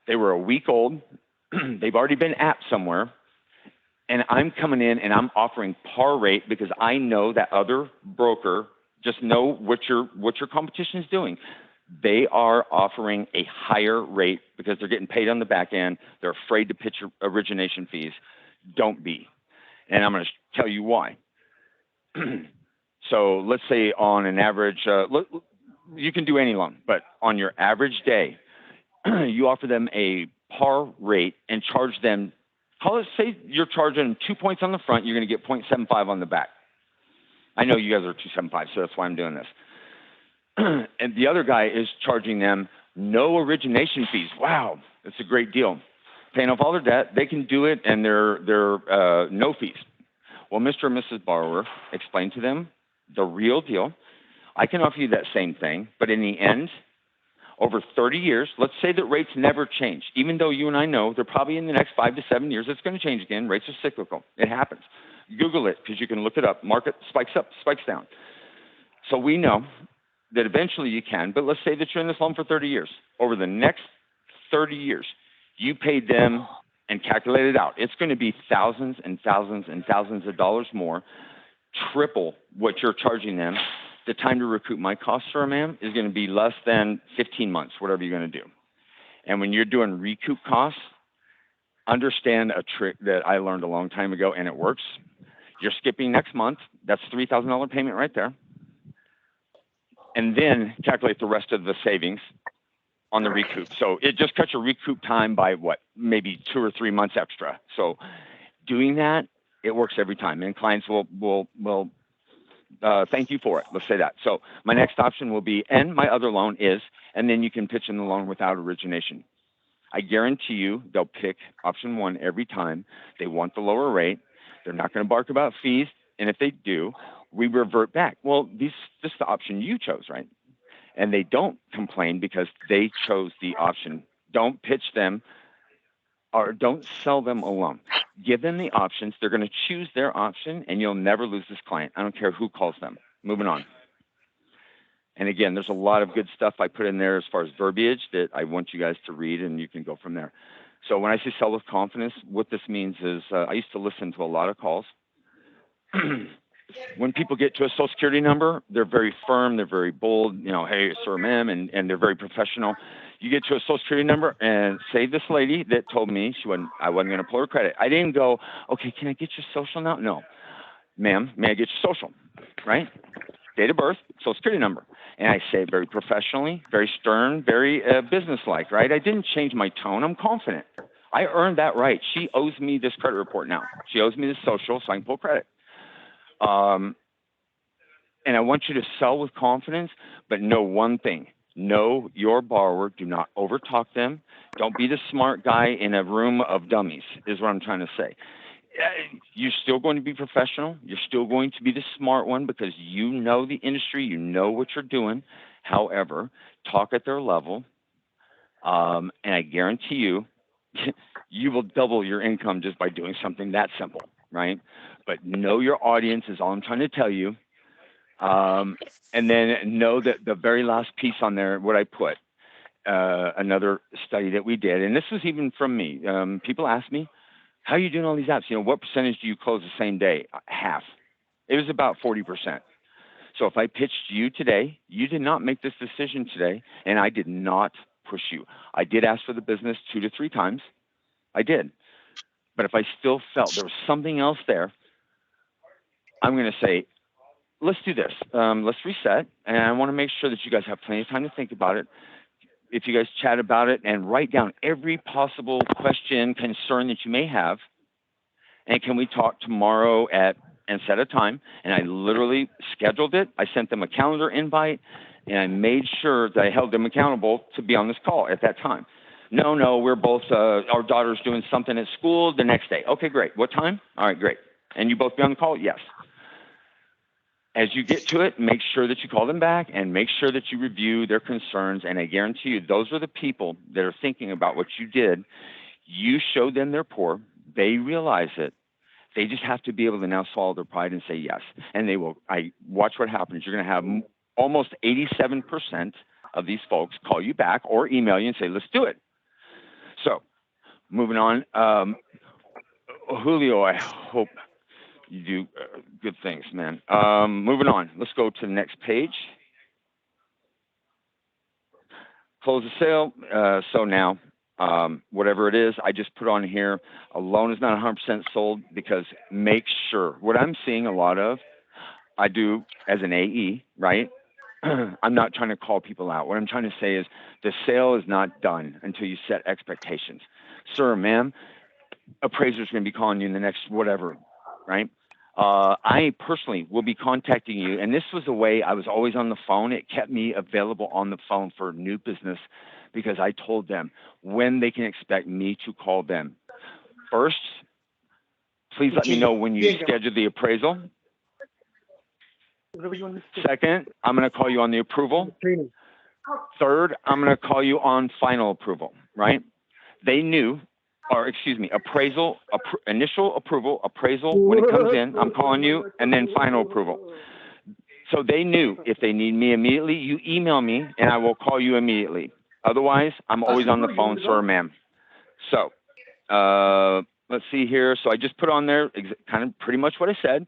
They were a week old. They've already been apped somewhere. And I'm coming in and I'm offering par rate because I know that other broker just know what your competition is doing. They are offering a higher rate because they're getting paid on the back end. They're afraid to pitch origination fees. Don't be. And I'm going to tell you why. So let's say on an average, you can do any loan, but on your average day, you offer them a par rate and charge them, say you're charging 2 points on the front, you're going to get 0.75 on the back. I know you guys are 275, so that's why I'm doing this. And the other guy is charging them no origination fees. Wow, that's a great deal. Paying off all their debt, they can do it, and they're no fees. Well, Mr. and Mrs. Borrower, explain to them the real deal. I can offer you that same thing, but in the end, over 30 years, let's say that rates never change. Even though you and I know they're probably in the next 5 to 7 years, it's going to change again. Rates are cyclical. It happens. Google it because you can look it up. Market spikes up, spikes down. So we know that eventually you can, but let's say that you're in this loan for 30 years. Over the next 30 years, you paid them and calculated out. It's going to be thousands and thousands and thousands of dollars more, triple what you're charging them. The time to recoup my costs for a ma'am is going to be less than 15 months, whatever you're going to do. And when you're doing recoup costs, understand a trick that I learned a long time ago, and it works. You're skipping next month. That's $3,000 payment right there. And then calculate the rest of the savings on the recoup. So it just cuts your recoup time by what, maybe 2 or 3 months extra. So doing that, it works every time, and clients will thank you for it. Let's say that. So my next option will be, and my other loan is, and then you can pitch in the loan without origination. I guarantee you they'll pick option 1 every time. They want the lower rate. They're not going to bark about fees. And if they do, we revert back. Well, this is the option you chose, right? And they don't complain because they chose the option. Don't pitch them or don't sell them a loan. Give them the options. They're going to choose their option, and you'll never lose this client. I don't care who calls them. Moving on. And again, there's a lot of good stuff I put in there as far as verbiage that I want you guys to read, and you can go from there. So when I say sell with confidence, what this means is I used to listen to a lot of calls. When people get to a Social Security number, they're very firm, they're very bold, you know, hey, sir, ma'am, and they're very professional. You get to a Social Security number, and say this lady that told me I wasn't going to pull her credit. I didn't go, okay, can I get your social now? No. Ma'am, may I get your social, right? Date of birth, Social Security number. And I say it very professionally, very stern, very businesslike, right? I didn't change my tone. I'm confident. I earned that right. She owes me this credit report now. She owes me this social, so I can pull credit. And I want you to sell with confidence, but know one thing. Know your borrower. Do not overtalk them. Don't be the smart guy in a room of dummies, is what I'm trying to say. You're still going to be professional. You're still going to be the smart one because you know the industry. You know what you're doing. However, talk at their level, and I guarantee you, you will double your income just by doing something that simple, right? But know your audience is all I'm trying to tell you. And then know that the very last piece on there, what I put, another study that we did, and this was even from me. People ask me, how are you doing all these apps? You know, what percentage do you close the same day? Half. It was about 40%. So if I pitched you today, you did not make this decision today, and I did not push you. I did ask for the business 2 to 3 times. I did. But if I still felt there was something else there, I'm going to say, let's do this. Let's reset. And I want to make sure that you guys have plenty of time to think about it. If you guys chat about it and write down every possible question, concern that you may have, and can we talk tomorrow and set a time? And I literally scheduled it. I sent them a calendar invite, and I made sure that I held them accountable to be on this call at that time. No, we're both, our daughter's doing something at school the next day. Okay, great. What time? All right, great. And you both be on the call? Yes. As you get to it, make sure that you call them back and make sure that you review their concerns. And I guarantee you, those are the people that are thinking about what you did. You showed them they're poor. They realize it. They just have to be able to now swallow their pride and say yes. And they will. I watch what happens. You're going to have almost 87% of these folks call you back or email you and say, let's do it. So moving on. Julio, I hope you do good things, man. Moving on. Let's go to the next page. Close the sale. So now, whatever it is, I just put on here, a loan is not 100% sold because make sure. What I'm seeing a lot of, I do as an AE, right? I'm not trying to call people out. What I'm trying to say is the sale is not done until you set expectations. Sir, ma'am, appraiser's going to be calling you in the next whatever, right? I personally will be contacting you, and this was a way I was always on the phone. It kept me available on the phone for new business because I told them when they can expect me to call them. First, please let me know when you schedule the appraisal. Second, I'm going to call you on the approval. Third, I'm going to call you on final approval, right? They knew, or excuse me, appraisal, initial approval, appraisal when it comes in, I'm calling you, and then final approval. So they knew if they need me immediately, you email me and I will call you immediately. Otherwise, I'm always on the phone, sir, ma'am. So let's see here. So I just put on there kind of pretty much what I said.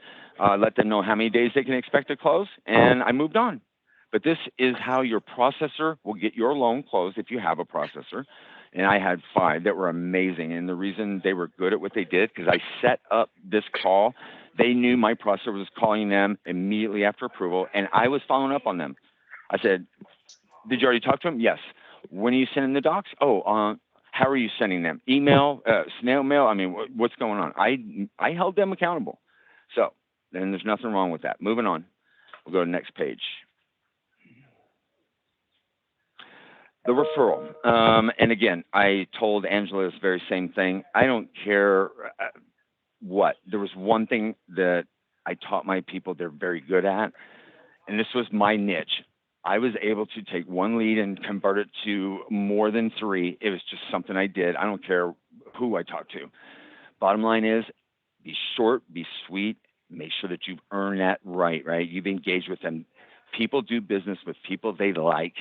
Let them know how many days they can expect to close, and I moved on. But this is how your processor will get your loan closed if you have a processor. and I had 5 that were amazing. And the reason they were good at what they did, because I set up this call, they knew my processor was calling them immediately after approval, and I was following up on them. I said, did you already talk to them? Yes. When are you sending the docs? Oh, how are you sending them? Email, snail mail? I mean, what's going on? I held them accountable. So then there's nothing wrong with that. Moving on. We'll go to the next page. The referral. And again, I told Angela this very same thing. I don't care what. There was one thing that I taught my people they're very good at, and this was my niche. I was able to take one lead and convert it to more than 3. It was just something I did. I don't care who I talk to. Bottom line is, be short, be sweet, make sure that you've earned that right? You've engaged with them. People do business with people they like.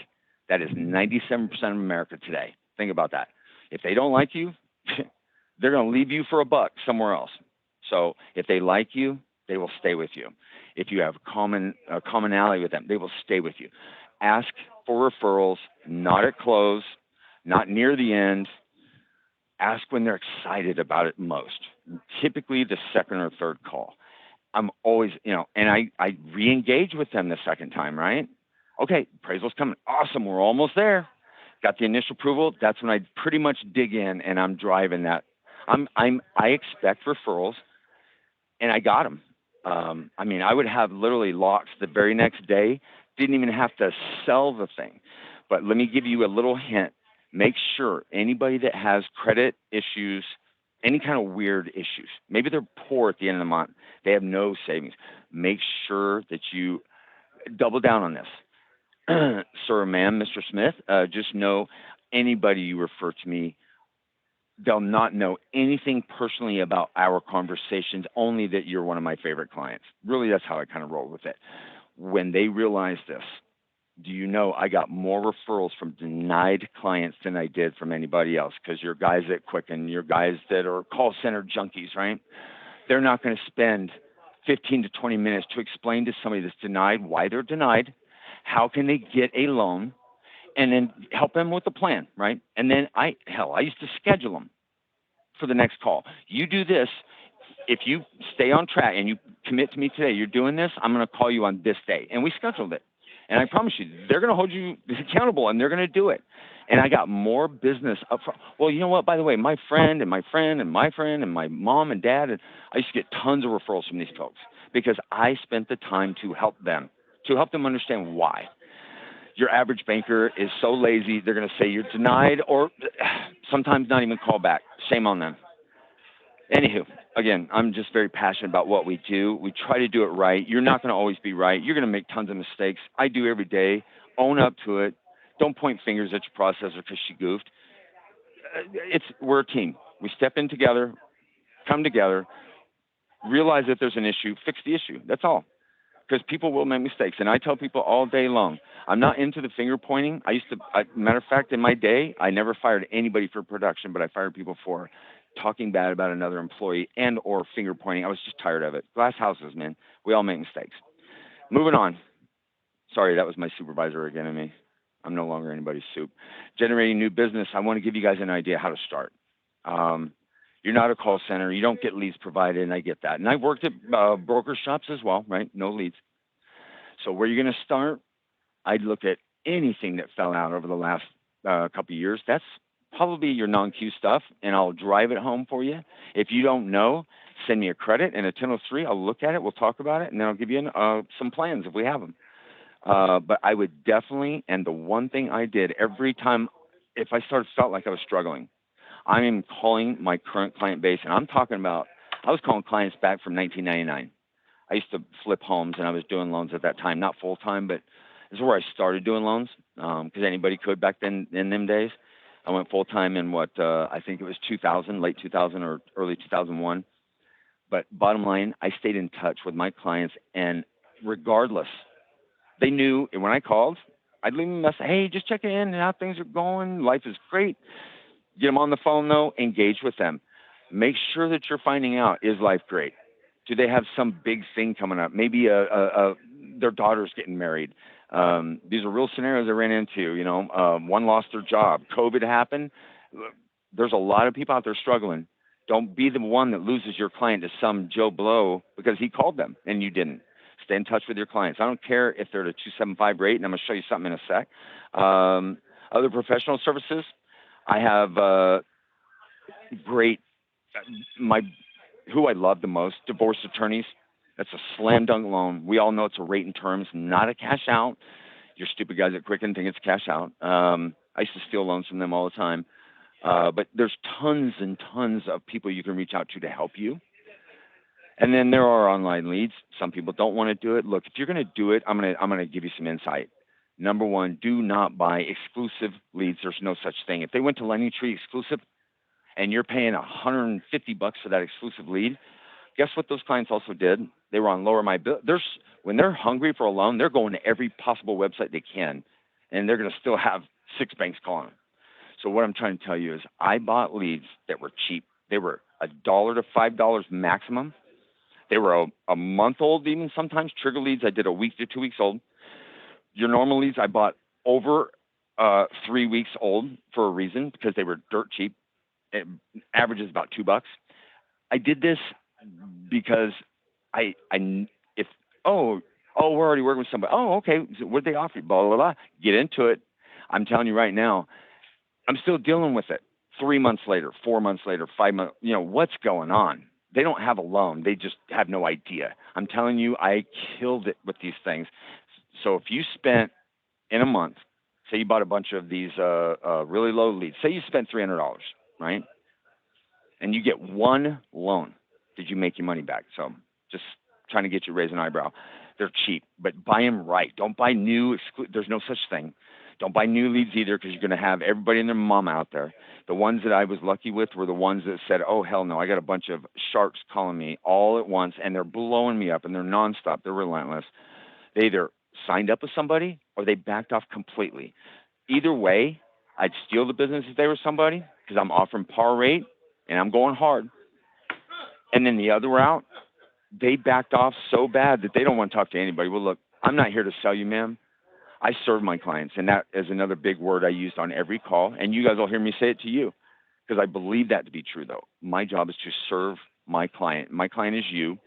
That is 97% of America today. Think about that. If they don't like you, they're going to leave you for $1 somewhere else. So if they like you, they will stay with you. If you have commonality with them, they will stay with you. Ask for referrals, not at close, not near the end. Ask when they're excited about it most. Typically the second or third call. I'm always, and I re-engage with them the second time, right? Okay, appraisal's coming. Awesome, we're almost there. Got the initial approval. That's when I pretty much dig in and I'm driving that. I expect referrals, and I got them. I would have literally locks the very next day. Didn't even have to sell the thing. But let me give you a little hint. Make sure anybody that has credit issues, any kind of weird issues, maybe they're poor at the end of the month, they have no savings. Make sure that you double down on this. Sir, ma'am, Mr. Smith, just know anybody you refer to me, they'll not know anything personally about our conversations, only that you're one of my favorite clients. Really, that's how I kind of roll with it. When they realize this, do you know I got more referrals from denied clients than I did from anybody else? Because you're guys at Quicken, you're guys that are call center junkies, right? They're not going to spend 15 to 20 minutes to explain to somebody that's denied why they're denied, how can they get a loan, and then help them with the plan, right? And then I used to schedule them for the next call. You do this. If you stay on track and you commit to me today, you're doing this, I'm going to call you on this day. And we scheduled it. And I promise you, they're going to hold you accountable, and they're going to do it. And I got more business up front. Well, you know what? By the way, my friend and my friend and my friend and my mom and dad, and I used to get tons of referrals from these folks because I spent the time to help them understand why. Your average banker is so lazy, they're going to say you're denied or sometimes not even call back. Shame on them. Anywho, again, I'm just very passionate about what we do. We try to do it right. You're not going to always be right. You're going to make tons of mistakes. I do every day. Own up to it. Don't point fingers at your processor because she goofed. We're a team. We step in together, come together, realize that there's an issue, fix the issue. That's all. Because people will make mistakes. And I tell people all day long, I'm not into the finger pointing. Matter of fact, in my day, I never fired anybody for production, but I fired people for talking bad about another employee and or finger pointing. I was just tired of it. Glass houses, man. We all make mistakes. Moving on. Sorry, that was my supervisor again and me. I'm no longer anybody's soup. Generating new business. I want to give you guys an idea how to start. You're not a call center. You don't get leads provided, and I get that. And I've worked at broker shops as well, right? No leads. So where you're going to start, I'd look at anything that fell out over the last couple of years. That's probably your non-Q stuff, and I'll drive it home for you. If you don't know, send me a credit and a 1003. I'll look at it. We'll talk about it, and then I'll give you some plans if we have them. But I would definitely, and the one thing I did every time, if I felt like I was struggling, I am calling my current client base, and I'm talking about, I was calling clients back from 1999. I used to flip homes, and I was doing loans at that time, not full-time, but this is where I started doing loans, because anybody could back then in them days. I went full-time in I think it was 2000, late 2000 or early 2001. But bottom line, I stayed in touch with my clients, and regardless, they knew when I called, I'd leave them a message, hey, just checking in, how things are going, life is great. Get them on the phone, though, engage with them. Make sure that you're finding out, is life great? Do they have some big thing coming up? Maybe their daughter's getting married. These are real scenarios I ran into. One lost their job. COVID happened. There's a lot of people out there struggling. Don't be the one that loses your client to some Joe Blow because he called them and you didn't. Stay in touch with your clients. I don't care if they're at a 275 rate, and I'm going to show you something in a sec. Other professional services, I have great, my who I love the most, divorce attorneys. That's a slam dunk loan. We all know it's a rate and terms, not a cash out. Your stupid guys at Quicken think it's cash out. I used to steal loans from them all the time. But there's tons and tons of people you can reach out to help you. And then there are online leads. Some people don't want to do it. Look, if you're going to do it, I'm gonna give you some insight. Number one, do not buy exclusive leads. There's no such thing. If they went to LendingTree exclusive and you're paying $150 for that exclusive lead, guess what those clients also did? They were on Lower My Bill. When they're hungry for a loan, they're going to every possible website they can, and they're going to still have 6 banks calling them. So what I'm trying to tell you is I bought leads that were cheap. They were $1 to $5 maximum. They were a month old even sometimes. Trigger leads I did a week to 2 weeks old. Your normal leads I bought over 3 weeks old for a reason, because they were dirt cheap. It averages about $2. I did this because if we're already working with somebody. Oh, okay. So what did they offer you? Blah blah blah. Get into it. I'm telling you right now, I'm still dealing with it. 3 months later, 4 months later, 5 months. What's going on? They don't have a loan. They just have no idea. I'm telling you, I killed it with these things. So if you spent in a month, say you bought a bunch of these really low leads, say you spent $300, right? And you get one loan, did you make your money back? So just trying to get you to raise an eyebrow. They're cheap, but buy them right. Don't buy new. There's no such thing. Don't buy new leads either, because you're going to have everybody and their mom out there. The ones that I was lucky with were the ones that said, oh, hell no, I got a bunch of sharks calling me all at once, and they're blowing me up, and they're nonstop. They're relentless. They either signed up with somebody or they backed off completely. Either way, I'd steal the business if they were somebody, because I'm offering par rate and I'm going hard. And then the other route, they backed off so bad that they don't want to talk to anybody. Well, look, I'm not here to sell you, ma'am. I serve my clients, and that is another big word I used on every call. And you guys will hear me say it to you, because I believe that to be true, though. My job is to serve my client. My client is you,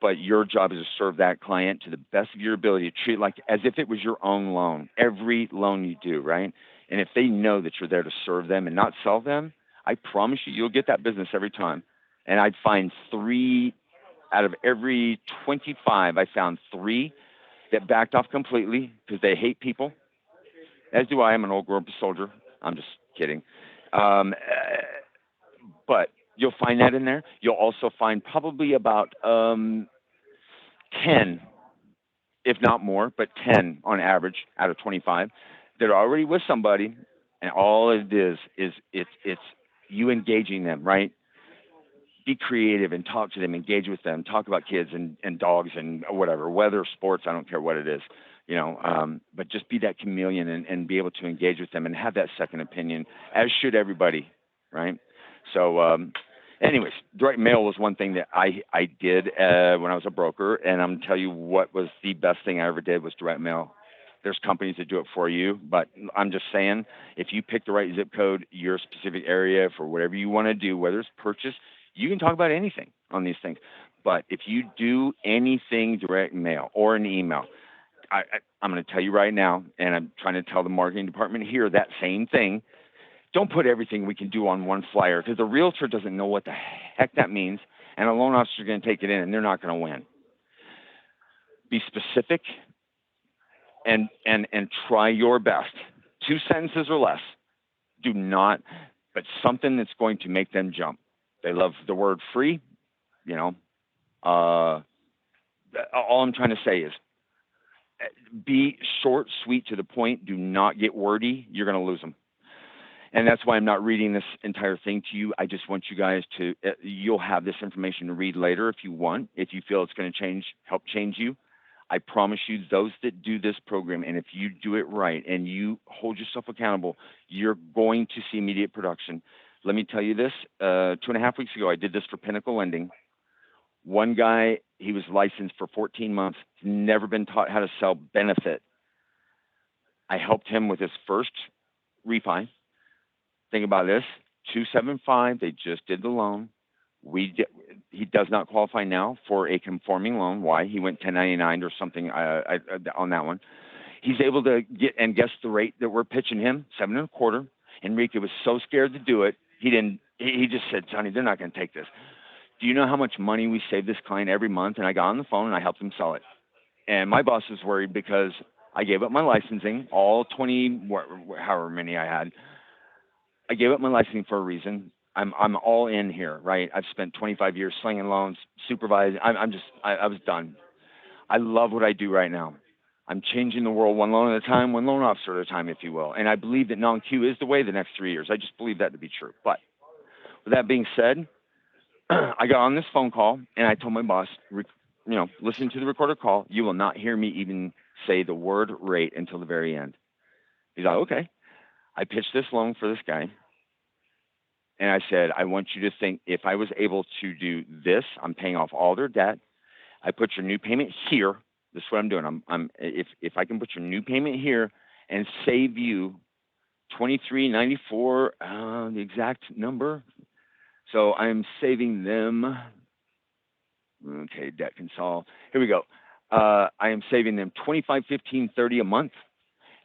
but your job is to serve that client to the best of your ability, to treat it like as if it was your own loan. Every loan you do, right? And if they know that you're there to serve them and not sell them, I promise you, you'll get that business every time. And I'd find 3 out of every 25, I found 3 that backed off completely because they hate people, as do I. I'm an old grown soldier. I'm just kidding. But you'll find that in there. You'll also find probably about 10, if not more, but 10 on average out of 25 that are already with somebody, and all it is it's you engaging them, right? Be creative and talk to them, engage with them, talk about kids and dogs and whatever, weather, sports, I don't care what it is, but just be that chameleon and be able to engage with them and have that second opinion, as should everybody, right? So, anyways, direct mail was one thing that I did when I was a broker, and I'm tell you what was the best thing I ever did was direct mail. There's companies that do it for you, but I'm just saying, if you pick the right zip code, your specific area for whatever you want to do, whether it's purchase, you can talk about anything on these things. But if you do anything direct mail or an email, I'm going to tell you right now, and I'm trying to tell the marketing department here that same thing. Don't put everything we can do on one flyer, because the realtor doesn't know what the heck that means, and a loan officer is going to take it in, and they're not going to win. Be specific and try your best. 2 sentences or less. Do not, but something that's going to make them jump. They love the word free, all I'm trying to say is be short, sweet, to the point. Do not get wordy. You're going to lose them. And that's why I'm not reading this entire thing to you. I just want you guys to, you'll have this information to read later if you want, if you feel it's going to help change you. I promise you, those that do this program, and if you do it right and you hold yourself accountable, you're going to see immediate production. Let me tell you this, 2.5 weeks ago, I did this for Pinnacle Lending. One guy, he was licensed for 14 months, never been taught how to sell benefit. I helped him with his first refi. Think about this: 275. They just did the loan. He does not qualify now for a conforming loan. Why? He went 1099 or something on that one. He's able to get and guess the rate that we're pitching him, 7.25. Enrique was so scared to do it, he didn't. He just said, "Sonny, they're not going to take this." Do you know how much money we save this client every month? And I got on the phone and I helped him sell it. And my boss was worried because I gave up my licensing, all 20, however many I had. I gave up my licensing for a reason. I'm all in here, right? I've spent 25 years slinging loans, supervising. I was done. I love what I do right now. I'm changing the world one loan at a time, one loan officer at a time, if you will. And I believe that non-Q is the way the next 3 years. I just believe that to be true. But with that being said, I got on this phone call and I told my boss, listen to the recorded call. You will not hear me even say the word rate until the very end. He's like, okay. I pitched this loan for this guy. And I said, I want you to think if I was able to do this, I'm paying off all their debt. I put your new payment here. This is what I'm doing. If I can put your new payment here and save you $23.94, the exact number. So I'm saving them. Okay, debt consol. Here we go. I am saving them $25.15.30 a month,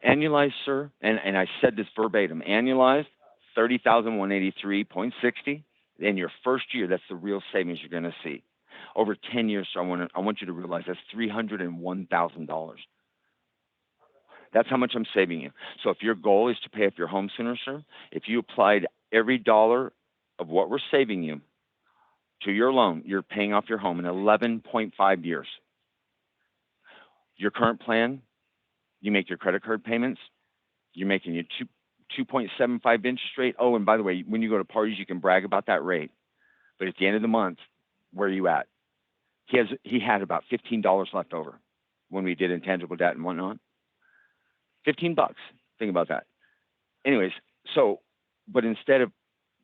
annualized, sir. And I said this verbatim. Annualized, 30,183.60. In your first year, that's the real savings you're going to see. Over 10 years, so I want you to realize that's $301,000. That's how much I'm saving you. So if your goal is to pay off your home sooner, sir, if you applied every dollar of what we're saving you to your loan, you're paying off your home in 11.5 years. Your current plan, you make your credit card payments, you're making your 2.75 interest rate. Oh, and by the way, when you go to parties, you can brag about that rate. But at the end of the month, where are you at? He had about $15 left over when we did intangible debt and whatnot. $15. Think about that. Anyways, but instead of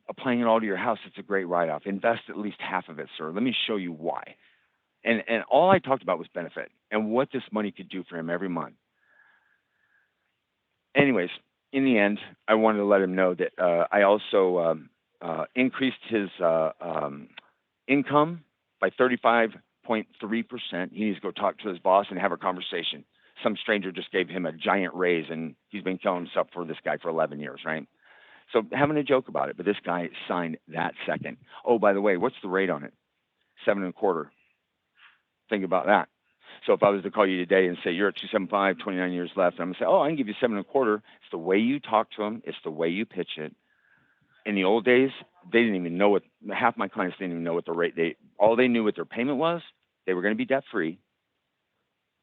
applying it all to your house, it's a great write-off. Invest at least half of it, sir. Let me show you why. And all I talked about was benefit and what this money could do for him every month. Anyways, in the end, I wanted to let him know that I also increased his income by 35.3%. He needs to go talk to his boss and have a conversation. Some stranger just gave him a giant raise, and he's been killing himself for this guy for 11 years, right? So having a joke about it, but this guy signed that second. Oh, by the way, what's the rate on it? 7.25. Think about that. So if I was to call you today and say, you're at 275, 29 years left, I'm going to say, oh, I can give you 7.25. It's the way you talk to them. It's the way you pitch it. In the old days, they didn't even know half my clients didn't even know what the rate, all they knew what their payment was. They were going to be debt free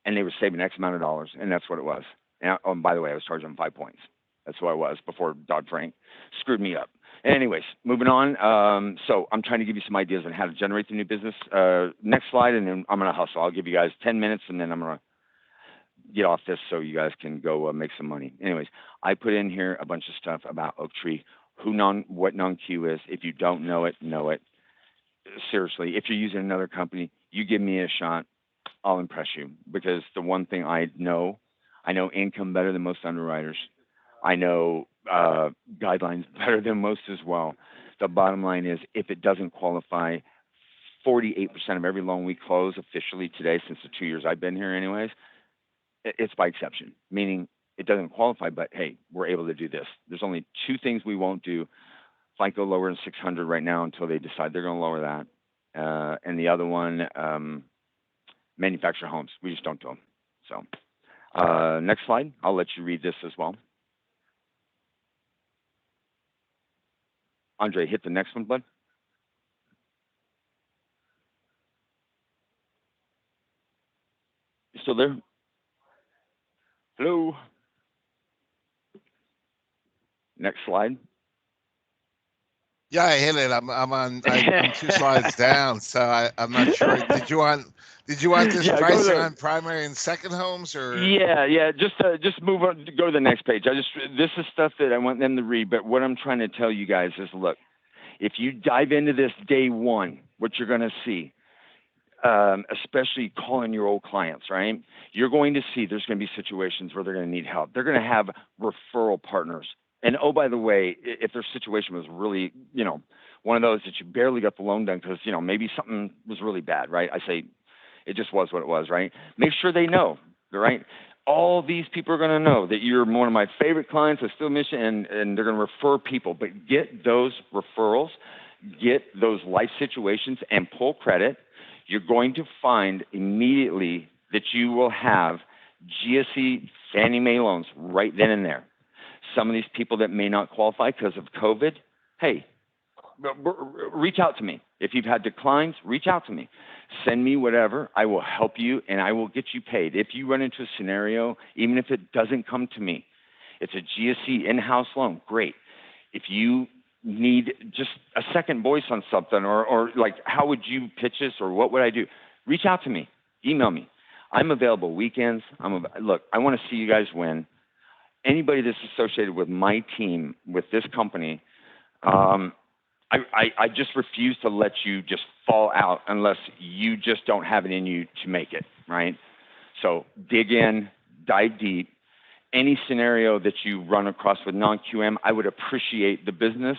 and they were saving X amount of dollars. And that's what it was. And by the way, I was charging them 5 points. That's who I was before Dodd-Frank screwed me up. Anyways, moving on. So I'm trying to give you some ideas on how to generate the new business. Next slide, and then I'm going to hustle. I'll give you guys 10 minutes, and then I'm going to get off this so you guys can go make some money. Anyways, I put in here a bunch of stuff about Oaktree, what non-Q is. If you don't know it, know it. Seriously, if you're using another company, you give me a shot. I'll impress you, because the one thing I know income better than most underwriters. I know guidelines better than most as well. The bottom line is, if it doesn't qualify, 48% of every loan we close officially today, since the 2 years I've been here anyways, it's by exception, meaning it doesn't qualify, but hey, we're able to do this. There's only two things we won't do. FICO lower than 600 right now until they decide they're going to lower that. And the other one, manufactured homes. We just don't do them. So next slide. I'll let you read this as well. Andre, hit the next one, bud. You still there? Hello? Next slide. Yeah, I hit it. I'm 2 slides down, so I'm not sure. Did you want this pricing on primary and second homes, or? Yeah. Just move on. Go to the next page. This is stuff that I want them to read. But what I'm trying to tell you guys is, look, if you dive into this day one, what you're going to see, especially calling your old clients, right? You're going to see there's going to be situations where they're going to need help. They're going to have referral partners And oh, by the way, if their situation was really, one of those that you barely got the loan done because, maybe something was really bad, right? I say it just was what it was, right? Make sure they know, right? All these people are going to know that you're one of my favorite clients. I still miss you, and they're going to refer people. But get those referrals, get those life situations, and pull credit. You're going to find immediately that you will have GSE Fannie Mae loans right then and there. Some of these people that may not qualify because of COVID, hey, reach out to me. If you've had declines, reach out to me. Send me whatever. I will help you, and I will get you paid. If you run into a scenario, even if it doesn't come to me, it's a GSE in-house loan, great. If you need just a second voice on something, or like how would you pitch this, or what would I do, reach out to me. Email me. I'm available weekends. Look, I want to see you guys win. Anybody that's associated with my team, with this company, I just refuse to let you just fall out unless you just don't have it in you to make it, right? So dig in, dive deep. Any scenario that you run across with non-QM, I would appreciate the business.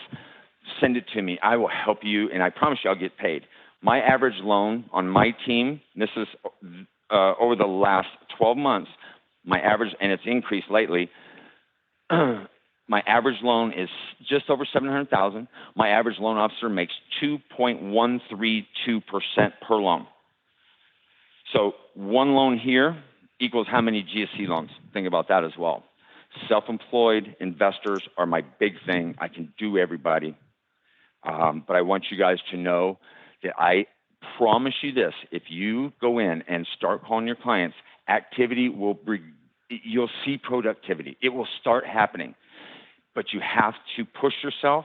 Send it to me. I will help you, and I promise you I'll get paid. My average loan on my team, this is over the last 12 months, my average, and it's increased lately, my average loan is just over $700,000. My average loan officer makes 2.132% per loan. So one loan here equals how many GSE loans? Think about that as well. Self-employed investors are my big thing. I can do everybody. But I want you guys to know that I promise you this. If you go in and start calling your clients, activity will bring, you'll see productivity. It will start happening. But you have to push yourself,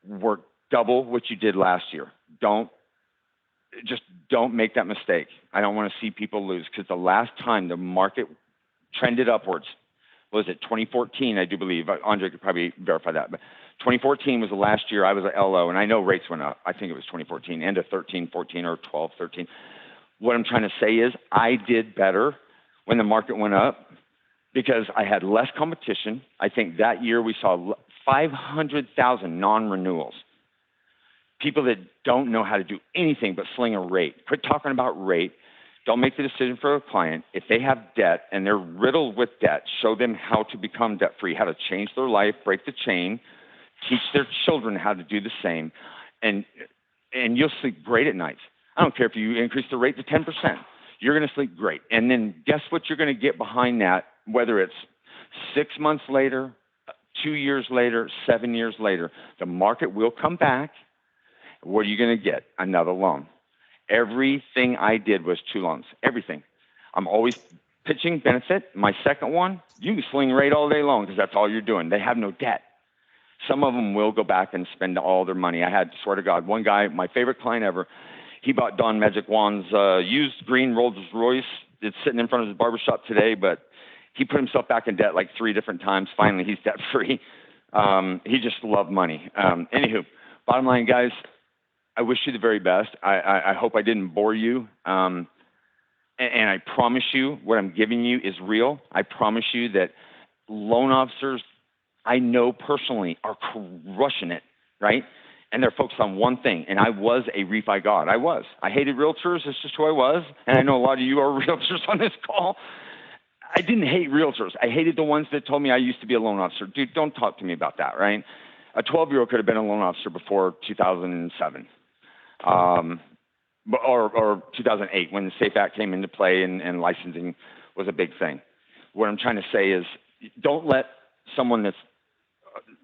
work double what you did last year. Don't make that mistake. I don't want to see people lose, because the last time the market trended upwards was it 2014, I do believe. Andre could probably verify that. But 2014 was the last year I was at LO, and I know rates went up. I think it was 2014, end of 13, 14, or 12, 13. What I'm trying to say is I did better when the market went up because I had less competition. I think that year we saw 500,000 non-renewals. People that don't know how to do anything but sling a rate. Quit talking about rate. Don't make the decision for a client. If they have debt and they're riddled with debt, show them how to become debt-free, how to change their life, break the chain, teach their children how to do the same, and you'll sleep great at nights. I don't care if you increase the rate to 10%. You're going to sleep great. And then guess what you're going to get behind that, whether it's 6 months later, 2 years later, 7 years later. The market will come back. What are you going to get? Another loan. Everything I did was 2 loans. Everything. I'm always pitching benefit. My second one, you can sling rate all day long because that's all you're doing. They have no debt. Some of them will go back and spend all their money. I had, swear to God, one guy, my favorite client ever, he bought Don Magic Wand's used green Rolls Royce. It's sitting in front of his barbershop today, but he put himself back in debt like 3 different times. Finally, he's debt-free. He just loved money. Anywho, bottom line, guys, I wish you the very best. I hope I didn't bore you. And I promise you what I'm giving you is real. I promise you that loan officers I know personally are crushing it, right? And they're focused on one thing. And I was a refi god. I hated realtors. That's just who I was. And I know a lot of you are realtors on this call. I didn't hate realtors. I hated the ones that told me I used to be a loan officer. Dude, don't talk to me about that, right? A 12-year-old could have been a loan officer before 2007. Or 2008 when the SAFE Act came into play and licensing was a big thing. What I'm trying to say is don't let someone that's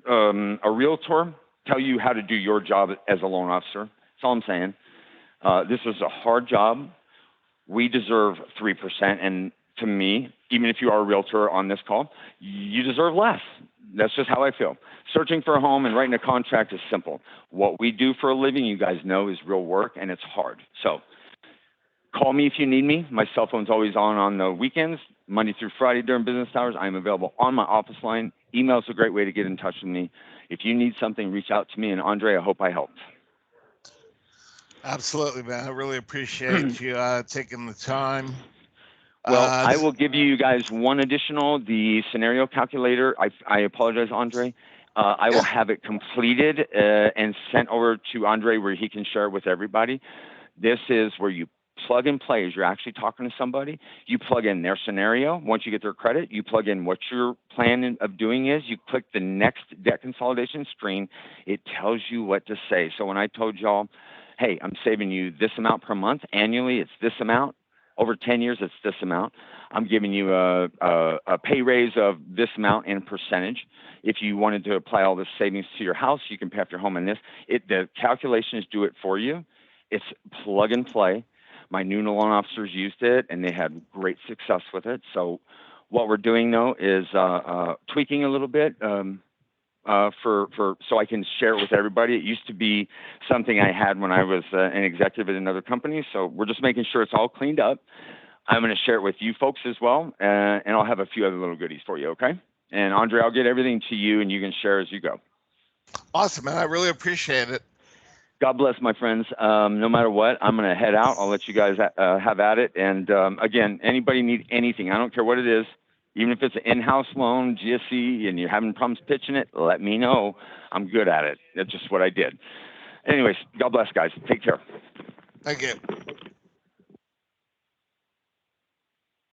a realtor tell you how to do your job as a loan officer. That's all I'm saying. This is a hard job. We deserve 3%. And to me, even if you are a realtor on this call, you deserve less. That's just how I feel. Searching for a home and writing a contract is simple. What we do for a living, you guys know, is real work, and it's hard. So call me if you need me. My cell phone's always on the weekends, Monday through Friday during business hours. I'm available on my office line. Email is a great way to get in touch with me. If you need something, reach out to me. And Andre, I hope I helped. Absolutely, man. I really appreciate you taking the time. Well, I will give you guys one additional, the scenario calculator. I apologize, Andre. I will have it completed and sent over to Andre where he can share it with everybody. This is where you plug and play as you're actually talking to somebody. You plug in their scenario. Once you get their credit, you plug in what your plan of doing is. You click the next debt consolidation screen. It tells you what to say. So when I told y'all, hey, I'm saving you this amount per month, annually it's this amount, over 10 years it's this amount, I'm giving you a pay raise of this amount in percentage. If you wanted to apply all this savings to your house, you can pay off your home in this. The calculations do it for you. It's plug and play. My new loan officers used it, and they had great success with it. So what we're doing, though, is tweaking a little bit so I can share it with everybody. It used to be something I had when I was an executive at another company. So we're just making sure it's all cleaned up. I'm going to share it with you folks as well, and I'll have a few other little goodies for you, okay? And Andre, I'll get everything to you, and you can share as you go. Awesome, man. I really appreciate it. God bless, my friends. No matter what, I'm going to head out. I'll let you guys have at it. And again, anybody need anything, I don't care what it is, even if it's an in-house loan, GSE, and you're having problems pitching it, let me know. I'm good at it. That's just what I did. Anyways, God bless, guys. Take care. Thank you.